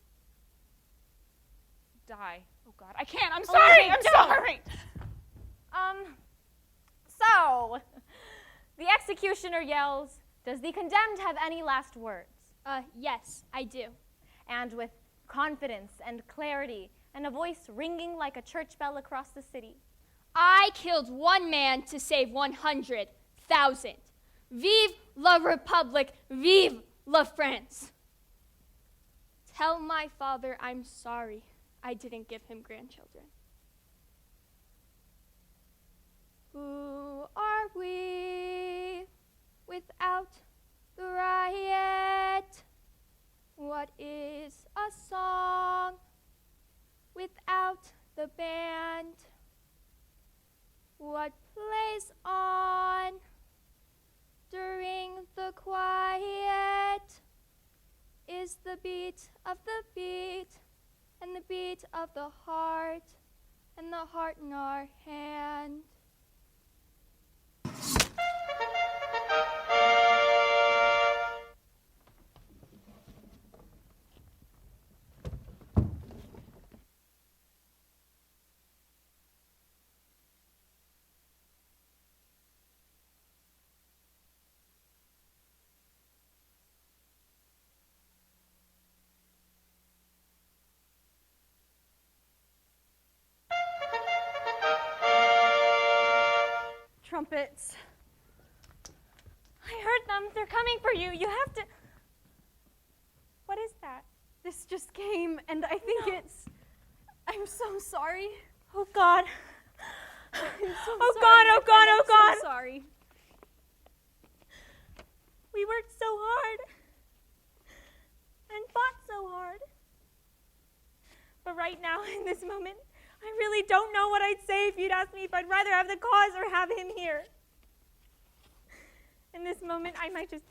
die. Oh, God, I can't. I'm sorry. I'm sorry. So, the executioner yells, "Does the condemned have any last words?" Yes, I do. And with confidence and clarity and a voice ringing like a church bell across the city, I killed one man to save 100,000. Vive la Republique, vive la France. Tell my father I'm sorry I didn't give him grandchildren. Who are we without the riot? What is a song without the band? What plays on during the quiet is the beat of the beat and the beat of the heart and the heart in our hand. Trumpets. I heard them. They're coming for you. You have to... What is that? This just came, and I think it's... I'm so sorry. Oh, God. I'm so Oh, sorry, God, my oh, God, friend. oh, I'm God. so sorry. We worked so hard and fought so hard. But right now, in this moment, I really don't know what I'd say if you'd asked me if I'd rather have the cause or have him here. In this moment, I might just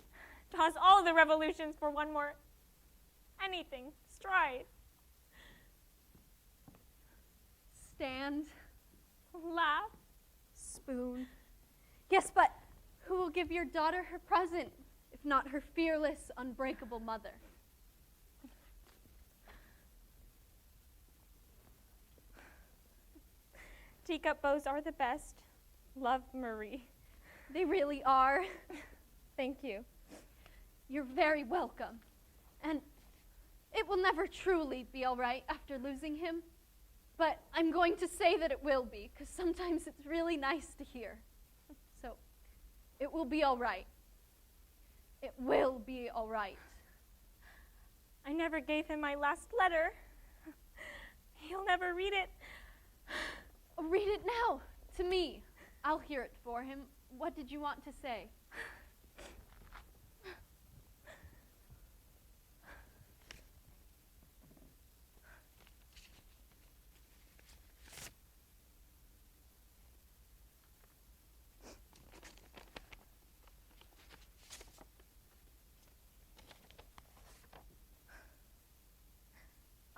toss all the revolutions for one more anything, stride, Stand. laugh. Spoon. Yes, but who will give your daughter her present, if not her fearless, unbreakable mother? Teacup bows are the best. Love, Marie. They really are. Thank you. You're very welcome. And it will never truly be all right after losing him. But I'm going to say that it will be, because sometimes it's really nice to hear. So, it will be all right. It will be all right. I never gave him my last letter. He'll never read it. Oh, read it now, to me. I'll hear it for him. What did you want to say?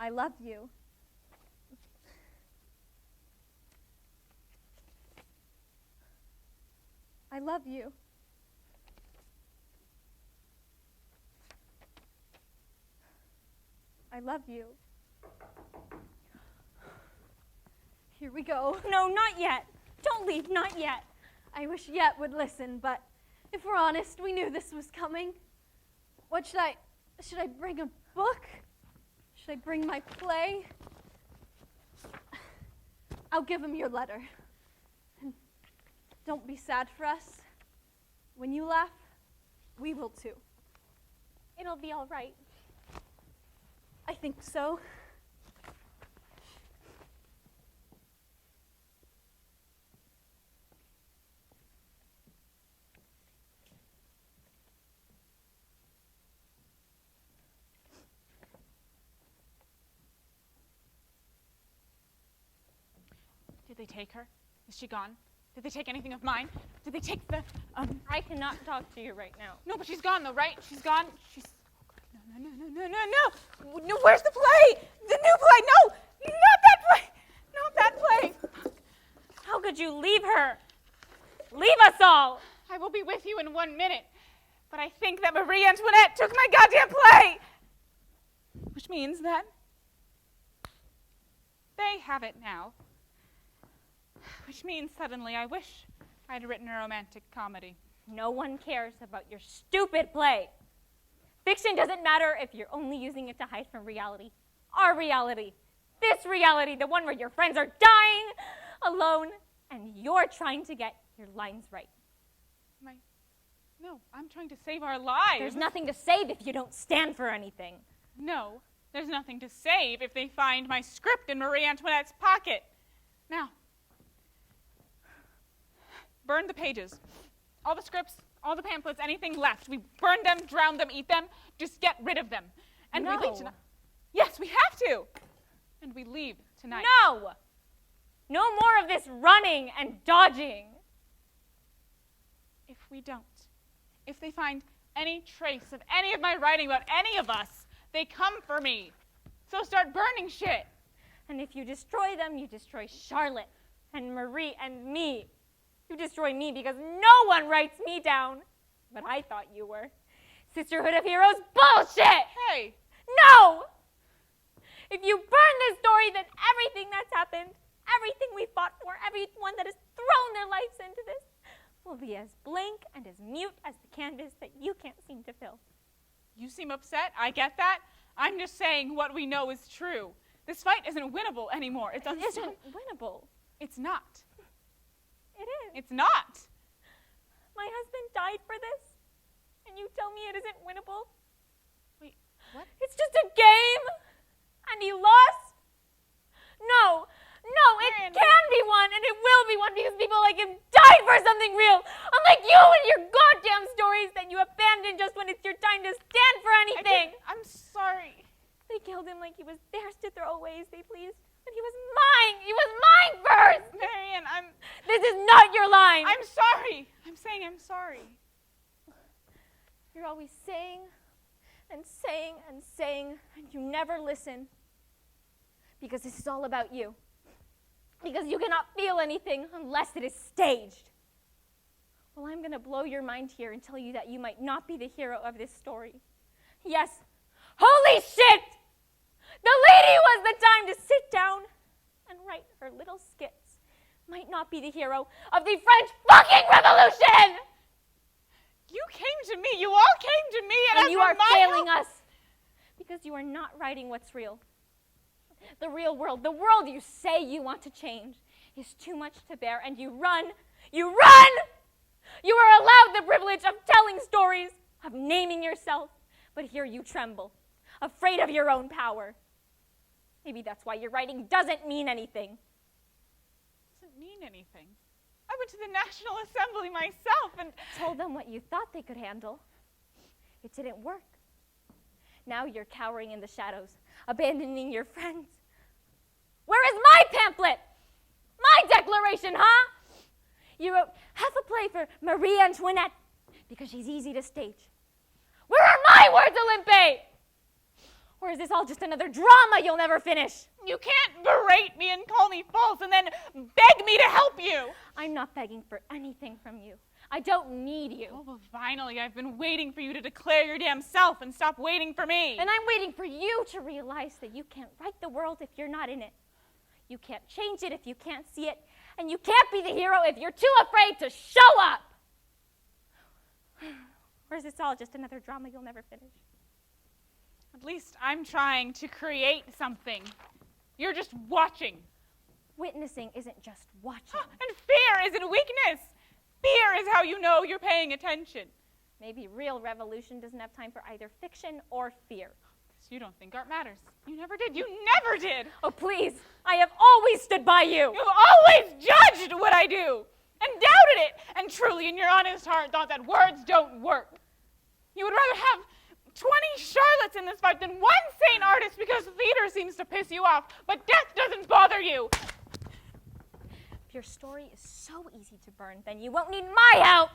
I love you. I love you. I love you. Here we go. No, not yet. Don't leave, not yet. I wish Yet would listen, but if we're honest, we knew this was coming. What should I bring a book? Should I bring my play? I'll give him your letter. And don't be sad for us. When you laugh, we will too. It'll be all right. I think so. Did they take her? Is she gone? Did they take anything of mine? Did they take the, I cannot talk to you right now. No, but she's gone though, right? She's gone. She's, No, where's the play? The new play, no! Not that play! Not that play! How could you leave her? Leave us all! I will be with you in 1 minute, but I think that Marie Antoinette took my goddamn play! Which means that they have it now. Which means suddenly I wish I'd written a romantic comedy. No one cares about your stupid play. Fiction doesn't matter if you're only using it to hide from reality. Our reality. This reality, the one where your friends are dying alone and you're trying to get your lines right. No, I'm trying to save our lives. There's nothing to save if you don't stand for anything. No, there's nothing to save if they find my script in Marie Antoinette's pocket. Now, burn the pages. All the scripts, all the pamphlets, anything left. We burn them, drown them, eat them. Just get rid of them. And we leave tonight. Yes, we have to. And we leave tonight. No! No more of this running and dodging. If we don't, if they find any trace of any of my writing about any of us, they come for me. So start burning shit. And if you destroy them, you destroy Charlotte and Marie and me. You destroy me because no one writes me down. But I thought you were. Sisterhood of Heroes bullshit! Hey! No! If you burn this story, then everything that's happened, everything we fought for, everyone that has thrown their lives into this, will be as blank and as mute as the canvas that you can't seem to fill. You seem upset. I get that. I'm just saying what we know is true. This fight isn't winnable anymore. It isn't winnable. It's not. It is. It's not. My husband died for this, and you tell me it isn't winnable? Wait, what? It's just a game, and he lost? No, it can be won, and it will be won because people like him died for something real. Unlike you and your goddamn stories that you abandon just when it's your time to stand for anything. I'm sorry. They killed him like he was theirs to throw away as they pleased. But he was mine. He was mine first. Marianne, This is not your line. I'm sorry. I'm saying I'm sorry. You're always saying and saying and saying, and you never listen. Because this is all about you. Because you cannot feel anything unless it is staged. Well, I'm going to blow your mind here and tell you that you might not be the hero of this story. Yes. Holy shit! The lady who has the time to sit down and write her little skits might not be the hero of the French fucking Revolution! You came to me. You all came to me. And you are failing us because you are not writing what's real. The real world, the world you say you want to change, is too much to bear, and you run! You run! You are allowed the privilege of telling stories, of naming yourself, but here you tremble, afraid of your own power. Maybe that's why your writing doesn't mean anything. Doesn't mean anything. I went to the National Assembly myself and told them what you thought they could handle. It didn't work. Now you're cowering in the shadows, abandoning your friends. Where is my pamphlet? My declaration, huh? You wrote half a play for Marie Antoinette because she's easy to stage. Where are my words, Olympe? Or is this all just another drama you'll never finish? You can't berate me and call me false and then beg me to help you. I'm not begging for anything from you. I don't need you. Oh, well, finally, I've been waiting for you to declare your damn self and stop waiting for me. And I'm waiting for you to realize that you can't right the world if you're not in it. You can't change it if you can't see it. And you can't be the hero if you're too afraid to show up. Or is this all just another drama you'll never finish? At least I'm trying to create something. You're just watching. Witnessing isn't just watching. And fear isn't weakness. Fear is how you know you're paying attention. Maybe real revolution doesn't have time for either fiction or fear. You don't think art matters. You never did. You never did. Oh, please. I have always stood by you. You've always judged what I do and doubted it and truly in your honest heart thought that words don't work. You would rather have 20 Charlottes in this fight than one sane artist because theater seems to piss you off, but death doesn't bother you. If your story is so easy to burn, then you won't need my help.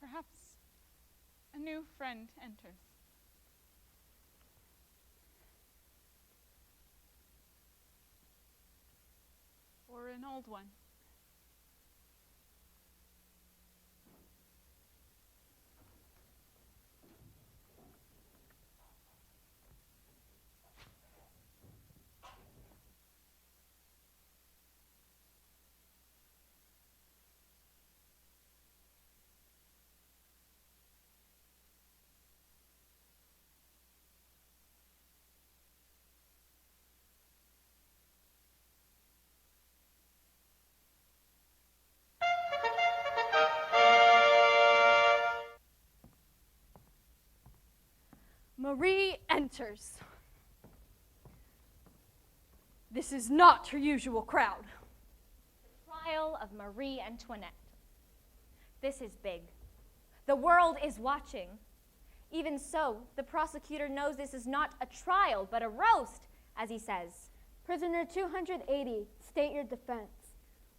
Perhaps a new friend enters. Or an old one. Marie enters. This is not her usual crowd. Trial of Marie Antoinette. This is big. The world is watching. Even so, the prosecutor knows this is not a trial, but a roast, as he says. Prisoner 280, state your defense.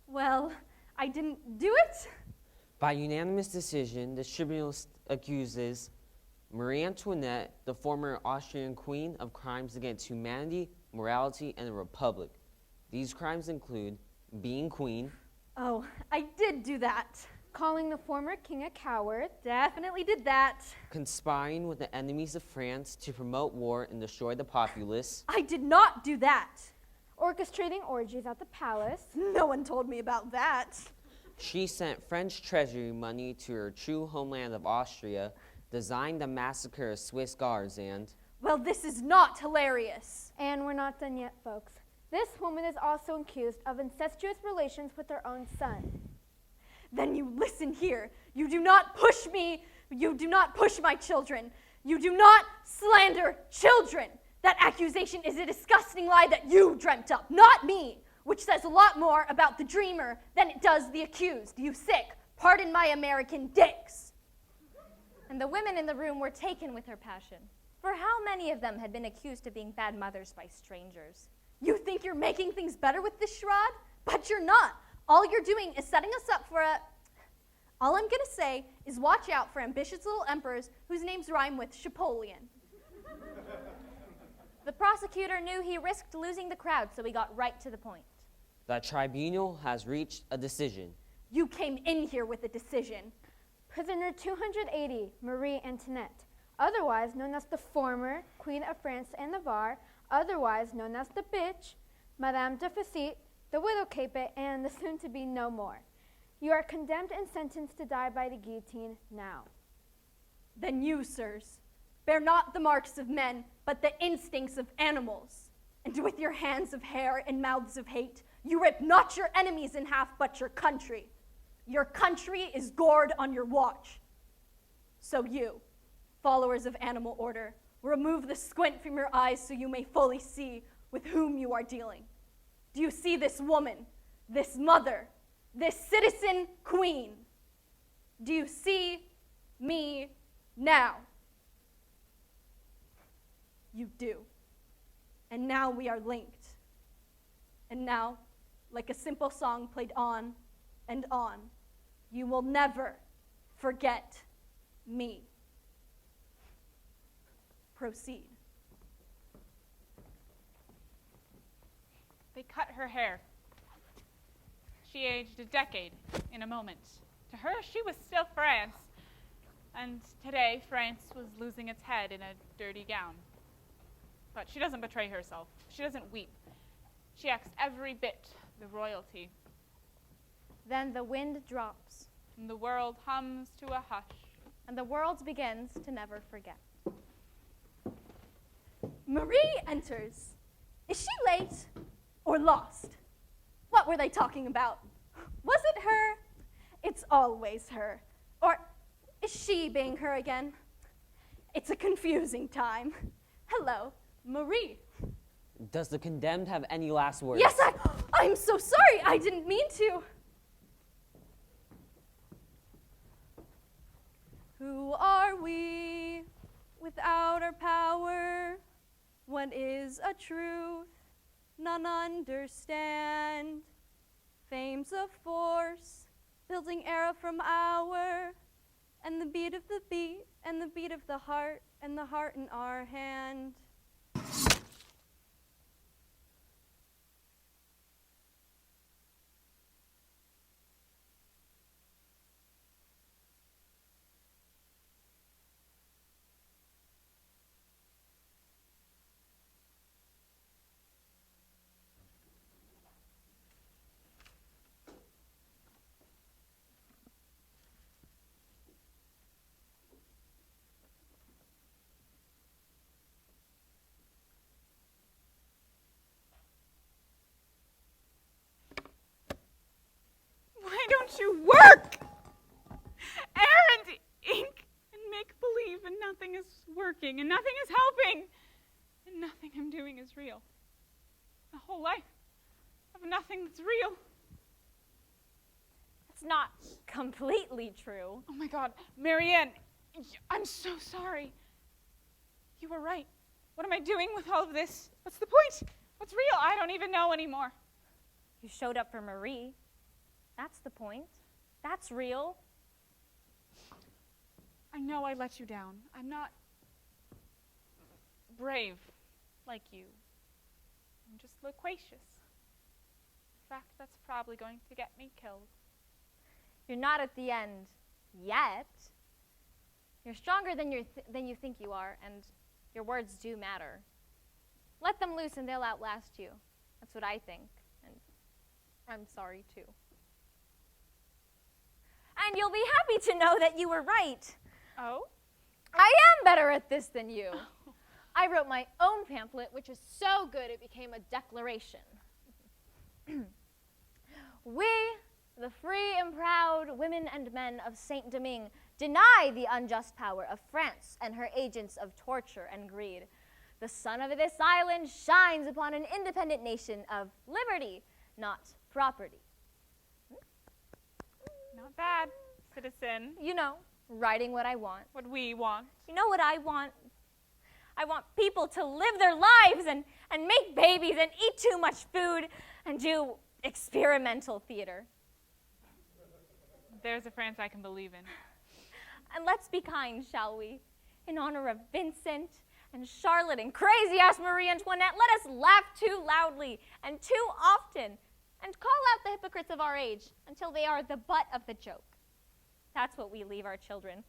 Well, I didn't do it. By unanimous decision, the tribunal accuses Marie Antoinette, the former Austrian queen, of crimes against humanity, morality, and the republic. These crimes include being queen. Oh, I did do that. Calling the former king a coward. Definitely did that. Conspiring with the enemies of France to promote war and destroy the populace. I did not do that. Orchestrating orgies at the palace. No one told me about that. She sent French treasury money to her true homeland of Austria, designed the massacre of Swiss guards, and... Well, this is not hilarious. And we're not done yet, folks. This woman is also accused of incestuous relations with her own son. Then you listen here. You do not push me. You do not push my children. You do not slander children. That accusation is a disgusting lie that you dreamt up, not me, which says a lot more about the dreamer than it does the accused. You sick, pardon my American dicks. And the women in the room were taken with her passion. For how many of them had been accused of being bad mothers by strangers? You think you're making things better with this charade? But you're not. All you're doing is setting us up for a... All I'm going to say is watch out for ambitious little emperors whose names rhyme with Chapolian. The prosecutor knew he risked losing the crowd, so he got right to the point. The tribunal has reached a decision. You came in here with a decision. Prisoner 280, Marie Antoinette, otherwise known as the former Queen of France and Navarre, otherwise known as the bitch, Madame de Facite, the widow Capet, and the soon-to-be no more. You are condemned and sentenced to die by the guillotine now. Then you, sirs, bear not the marks of men, but the instincts of animals. And with your hands of hair and mouths of hate, you rip not your enemies in half, but your country. Your country is gored on your watch. So you, followers of animal order, remove the squint from your eyes so you may fully see with whom you are dealing. Do you see this woman, this mother, this citizen queen? Do you see me now? you do. And now we are linked. And now, like a simple song played on and on, you will never forget me. Proceed. They cut her hair. She aged a decade in a moment. To her, she was still France. And today, France was losing its head in a dirty gown. But she doesn't betray herself. She doesn't weep. She acts every bit the royalty. Then the wind drops, And the world hums to a hush. and the world begins to never forget. Marie enters. Is she late or lost? What were they talking about? Was it her? It's always her. Or is she being her again? It's a confusing time. Hello, Marie. Does the condemned have any last words? Yes, I'm so sorry. I didn't mean to. Who are we without our power? What is a truth none understand? Fame's a force, building era from hour, and the beat of the beat, and the beat of the heart, and the heart in our hand. Why don't you work? Air and ink and make believe, and nothing is working, and nothing is helping, and nothing I'm doing is real. A whole life of nothing that's real. It's not completely true. Oh my God, Marianne, I'm so sorry. You were right. What am I doing with all of this? What's the point? What's real? I don't even know anymore. You showed up for Marie. That's the point. That's real. I know I let you down. I'm not brave like you. I'm just loquacious. In fact, that's probably going to get me killed. You're not at the end yet. You're stronger than you think you are, and your words do matter. Let them loose and they'll outlast you. That's what I think, and I'm sorry too. And you'll be happy to know that you were right. Oh? I am better at this than you. I wrote my own pamphlet, which is so good it became a declaration. We, the free and proud women and men of Saint-Domingue, deny the unjust power of France and her agents of torture and greed. The sun of this island shines upon an independent nation of liberty, not property. Not bad, citizen. You know, writing what I want. What we want. You know what I want? I want people to live their lives and make babies and eat too much food and do experimental theater. There's a France I can believe in. And let's be kind, shall we? In honor of Vincent and Charlotte and crazy-ass Marie Antoinette, let us laugh too loudly and too often and call out the hypocrites of our age until they are the butt of the joke. That's what we leave our children.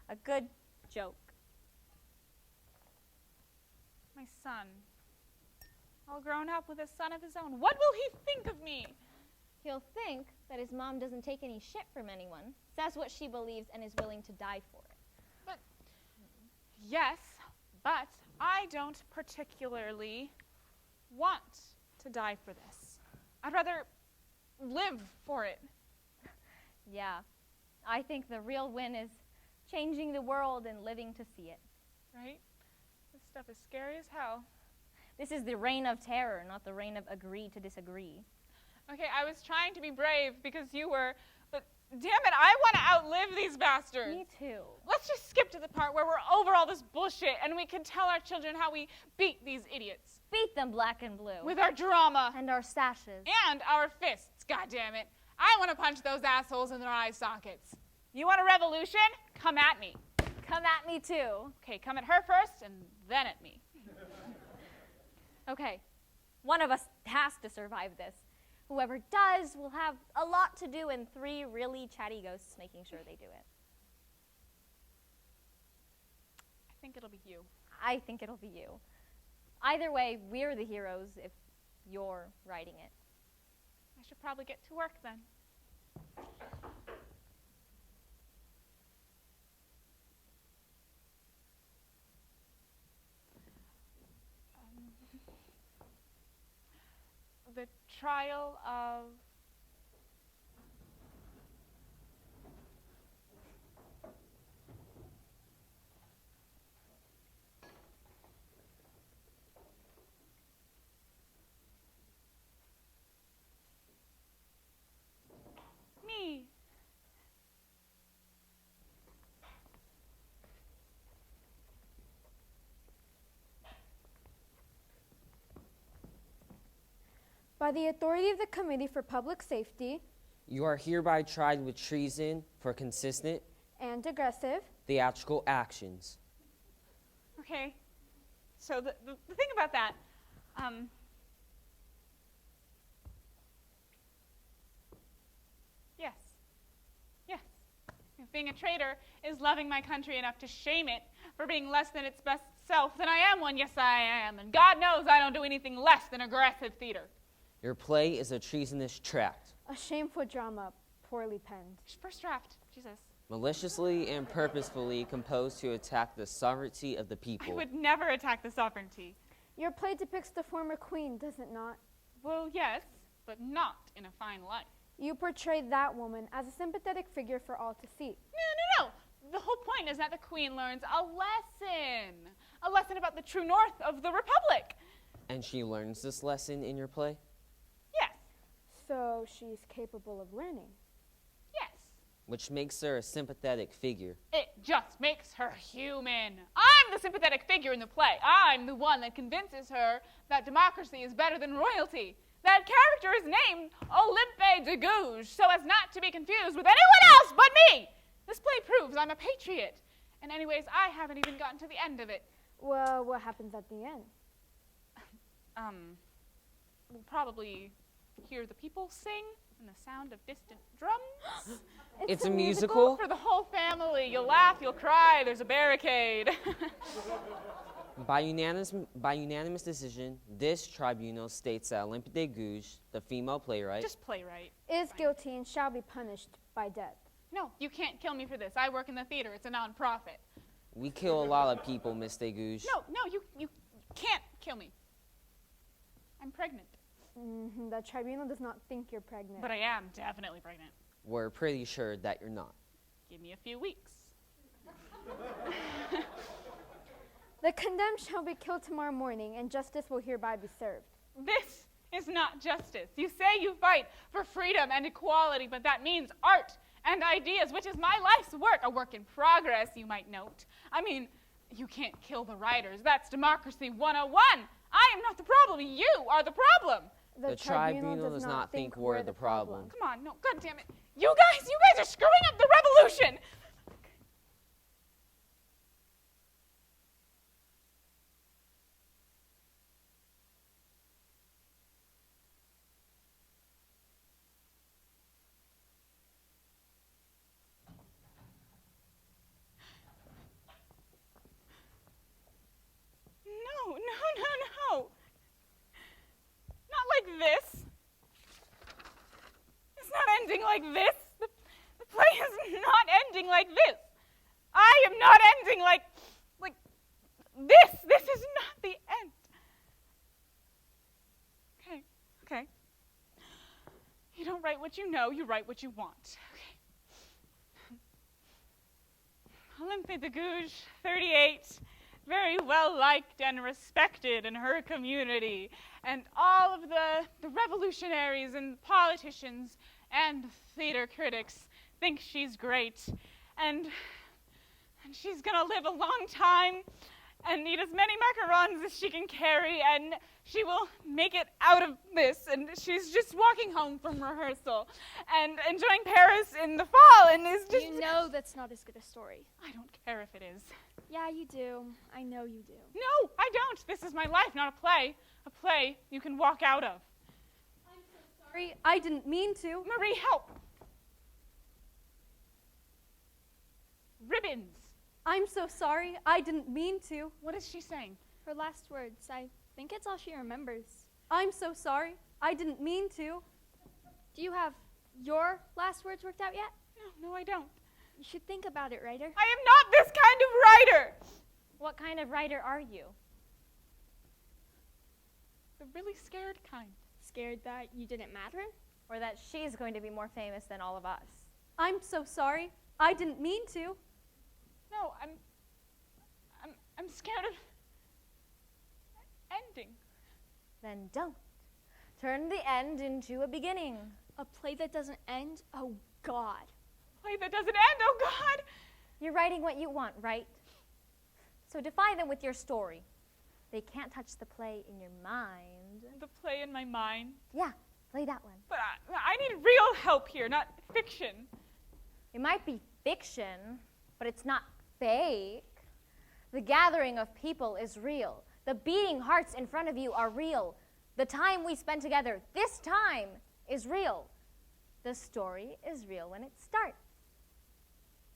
A good joke. My son. All grown up with a son of his own. What will he think of me? He'll think that his mom doesn't take any shit from anyone, says what she believes, and is willing to die for it. Yes, but I don't particularly want to die for this. I'd rather live for it. Yeah, I think the real win is changing the world and living to see it. Right? This stuff is scary as hell. This is the reign of terror, not the reign of agree to disagree. Okay, I was trying to be brave because you were, but Damn it, I want to outlive these bastards. Me too. Let's just skip to the part where we're over all this bullshit and we can tell our children how we beat these idiots. Beat them black and blue. With our drama. And our sashes. And our fists, goddammit. I want to punch those assholes in their eye sockets. You want a revolution? Come at me. Come at me too. Okay, come at her first and then at me. Okay, one of us has to survive this. Whoever does will have a lot to do and 3 really chatty ghosts making sure they do it. I think it'll be you. I think it'll be you. Either way, we're the heroes if you're writing it. I should probably get to work then. The trial of me. By the authority of the Committee for Public Safety You are hereby tried with treason for consistent and aggressive theatrical actions. Okay, so the thing about that, yes. If being a traitor is loving my country enough to shame it for being less than its best self, then I am one, yes I am, and God knows I don't do anything less than aggressive theater. Your play is a treasonous tract, a shameful drama, poorly penned. First draft, Jesus. maliciously and purposefully composed to attack the sovereignty of the I people. would never attack the sovereignty. Your play depicts the former queen, does it not? Well, yes, but not in a fine light. You portray that woman as a sympathetic figure for all to see. No. The whole point is that the queen learns a lesson about the true north of the republic. And she learns this lesson in your play? Yes. So she's capable of learning. Yes. Which makes her a sympathetic figure. It just makes her human. I'm the sympathetic figure in the play. I'm the one that convinces her that democracy is better than royalty. That character is named Olympe de Gouges so as not to be confused with anyone else but me. This play proves I'm a patriot. And anyways, I haven't even gotten to the end of it. Well, what happens at the end? We'll probably hear the people sing and the sound of distant drums. It's a musical? For the whole family. You'll laugh, you'll cry, there's a barricade. By unanimous decision, this tribunal states that Olympe de Gouges, the female playwright, Just playwright. Is guilty and shall be punished by death. No, you can't kill me for this. I work in the theater. It's a non-profit. we kill a lot of people, Miss de Gouges. No, you can't kill me. I'm pregnant. The tribunal does not think you're pregnant. But I am definitely pregnant. We're pretty sure that you're not. Give me a few weeks. The condemned shall be killed tomorrow morning, and justice will hereby be served. This is not justice. You say you fight for freedom and equality, but that means art and ideas, which is my life's work, a work in progress, you might note. I mean, you can't kill the writers. That's democracy 101. I am not the problem. You are the problem. The tribunal does not think we're the problem. Come on, no, God damn it. You guys are screwing up the revolution. No. Not like this. It's not ending like this. The play is not ending like this. I am not ending like this. This is not the end. Okay. You don't write what you know, you write what you want. Okay. Olympe de Gouges, 38. Very well liked and respected in her community. And all of the revolutionaries and politicians and theater critics thinks she's great, and she's gonna live a long time and eat as many macarons as she can carry, and she will make it out of this, and she's just walking home from rehearsal and enjoying Paris in the fall, and is just... You know that's not as good a story. I don't care if it is. Yeah, you do. I know you do. No, I don't. This is my life, not a play. A play you can walk out of. I'm so sorry. I didn't mean to. Marie, help! Ribbons. I'm so sorry. I didn't mean to. What is she saying? Her last words, I think it's all she remembers. I'm so sorry. I didn't mean to. Do you have your last words worked out yet? No, I don't. You should think about it, writer. I am not this kind of writer! What kind of writer are you? The really scared kind. Scared that you didn't matter? Or that she's going to be more famous than all of us? I'm so sorry. I didn't mean to. No, I'm scared of ending. Then don't. Turn the end into a beginning. A play that doesn't end? Oh, God. Play that doesn't end, oh God! You're writing what you want, right? So defy them with your story. They can't touch the play in your mind. The play in my mind. Yeah, play that one. But I need real help here, not fiction. It might be fiction, but it's not fake. The gathering of people is real. The beating hearts in front of you are real. The time we spend together, this time, is real. The story is real when it starts.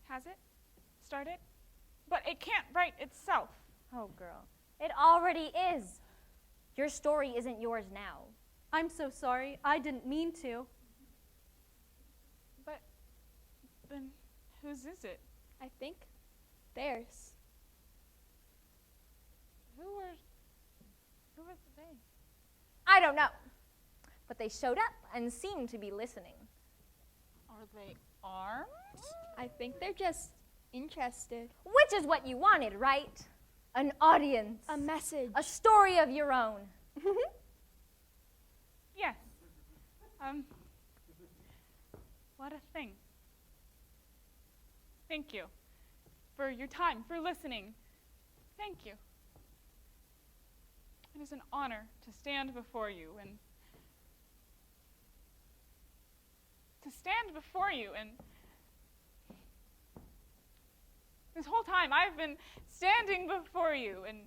Has it started? But it can't write itself. Oh, girl, it already is. Your story isn't yours now. I'm so sorry. I didn't mean to. But then whose is it? I think theirs. Who are they? I don't know. But they showed up and seemed to be listening. Are they armed? I think they're just interested. Which is what you wanted, right? An audience. A message. A story of your own. Yes. What a thing. Thank you for your time, for listening. Thank you. It is an honor to stand before you and this whole time I've been standing before you and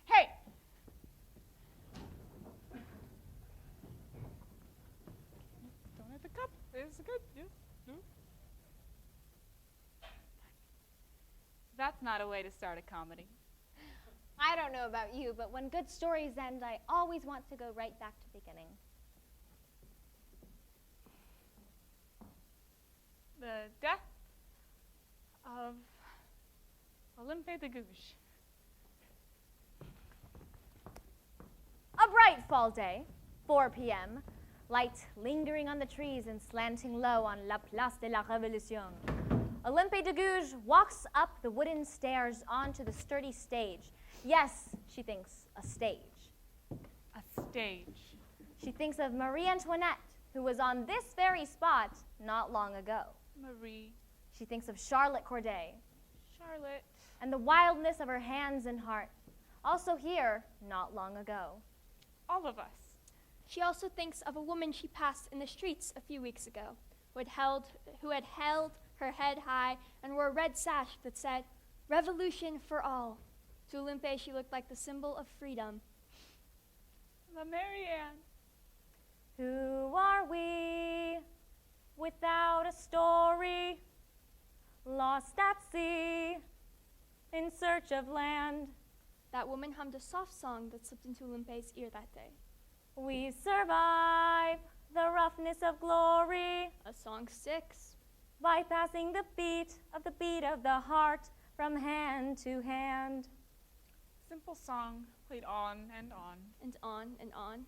hey! Don't hit the cup. It's good. Yes. No. That's not a way to start a comedy. I don't know about you, but when good stories end, I always want to go right back to beginning. The death of Olympe de Gouges. A bright fall day, 4 p.m., light lingering on the trees and slanting low on La Place de la Révolution. Olympe de Gouges walks up the wooden stairs onto the sturdy stage. Yes, she thinks, a stage. A stage. She thinks of Marie Antoinette, who was on this very spot not long ago. Marie. She thinks of Charlotte Corday Charlotte. and the wildness of her hands and heart, also here not long ago. All of us. She also thinks of a woman she passed in the streets a few weeks ago, who had held her head high and wore a red sash that said, "Revolution for all." To Olympe, she looked like the symbol of freedom. La Marianne. Who are we without a story, lost at sea, in search of land? That woman hummed a soft song that slipped into Olympe's ear that day. We survive the roughness of glory, A song 6. bypassing the beat of the heart from hand to hand. Simple song played on and on. And on and on.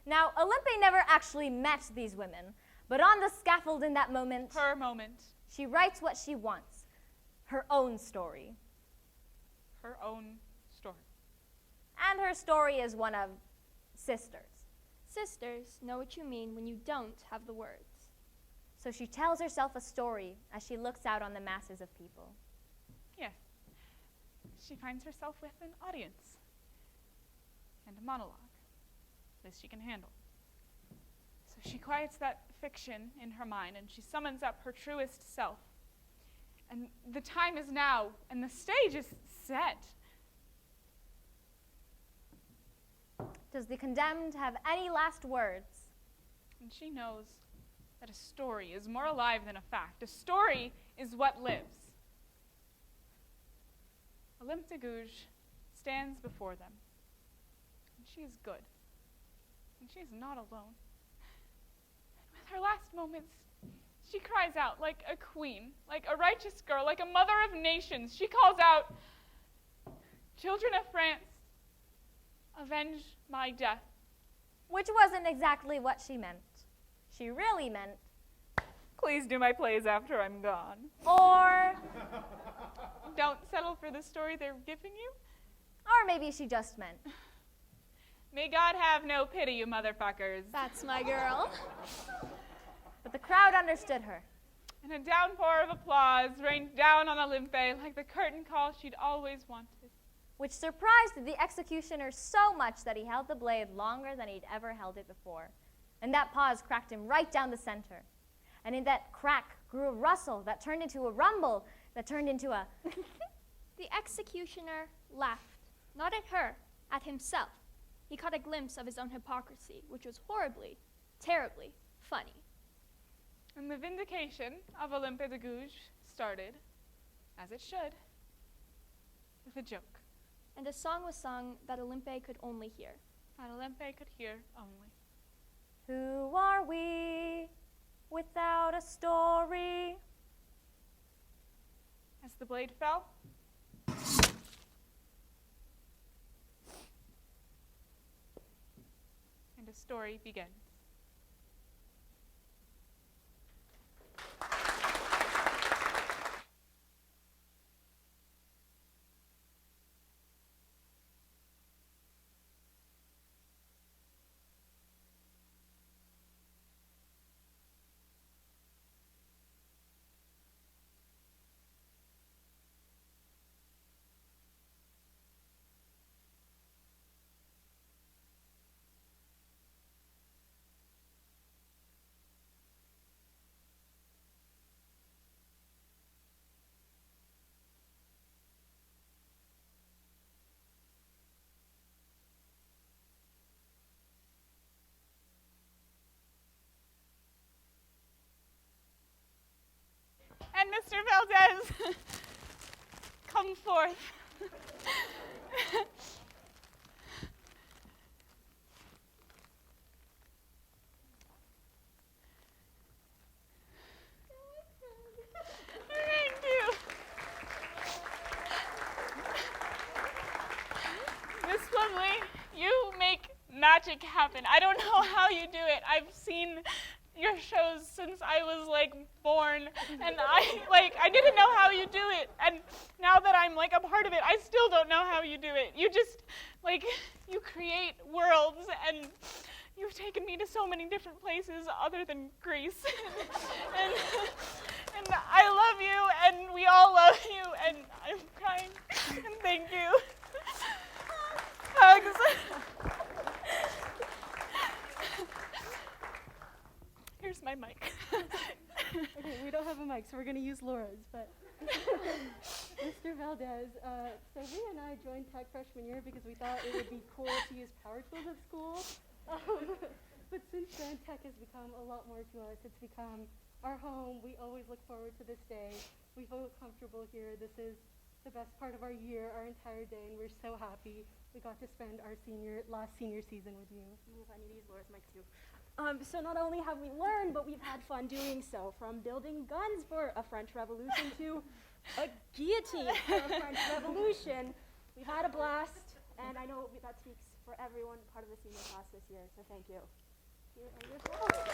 Now, Olympe never actually met these women, but on the scaffold in that moment, Her moment. she writes what she wants, her own story. Her own story. And her story is one of sisters. Sisters know what you mean when you don't have the words. So she tells herself a story as she looks out on the masses of people. Yes. She finds herself with an audience and a monologue. This she can handle. So she quiets that fiction in her mind and she summons up her truest self. And the time is now, and the stage is set. Does the condemned have any last words? And she knows that a story is more alive than a fact. A story is what lives. Olympe de Gouges stands before them. And she is good. And she is not alone. With her last moments, she cries out like a queen, like a righteous girl, like a mother of nations. She calls out, "Children of France, avenge my death." Which wasn't exactly what she meant. She really meant, "Please do my plays after I'm gone." or Don't settle for the story they're giving you. maybe she just meant, May God have no pity, you motherfuckers. That's my girl. but the crowd understood her. And a downpour of applause rained down on Olympe like the curtain call she'd always wanted. Which surprised the executioner so much that he held the blade longer than he'd ever held it before. And that pause cracked him right down the center. And in that crack grew a rustle that turned into a rumble that turned into a... The executioner laughed, not at her, at himself. He caught a glimpse of his own hypocrisy, which was horribly, terribly funny. And the vindication of Olympe de Gouges started, as it should, with a joke. And a song was sung that Olympe could only hear. That Olympe could hear only. Who are we without a story? As the blade fell, and a story begins. And Mr. Valdez, come forth. Thank you. Miss Plumley, you make magic happen. I don't know how you do it. I've seen your shows since I was born, and I didn't know how you do it, and now that I'm a part of it, I still don't know how you do it. You just you create worlds, and you've taken me to so many different places other than Greece. and I love you, and we all love you, and I'm crying, and thank you. Hugs. Here's my mic. Okay, we don't have a mic, so we're going to use Laura's, but Mr. Valdez, so Riya and I joined Tech freshman year because we thought it would be cool to use power tools at school. But since then, Tech has become a lot more to us. It's become our home. We always look forward to this day. We feel comfortable here. This is the best part of our year, our entire day, and we're so happy we got to spend our last senior season with you. Move, I need to use Laura's mic too. So not only have we learned, but we've had fun doing so, from building guns for a French Revolution to a guillotine for a French Revolution. We've had a blast, and I know that speaks for everyone part of the senior class this year, so thank you. Here are your flowers.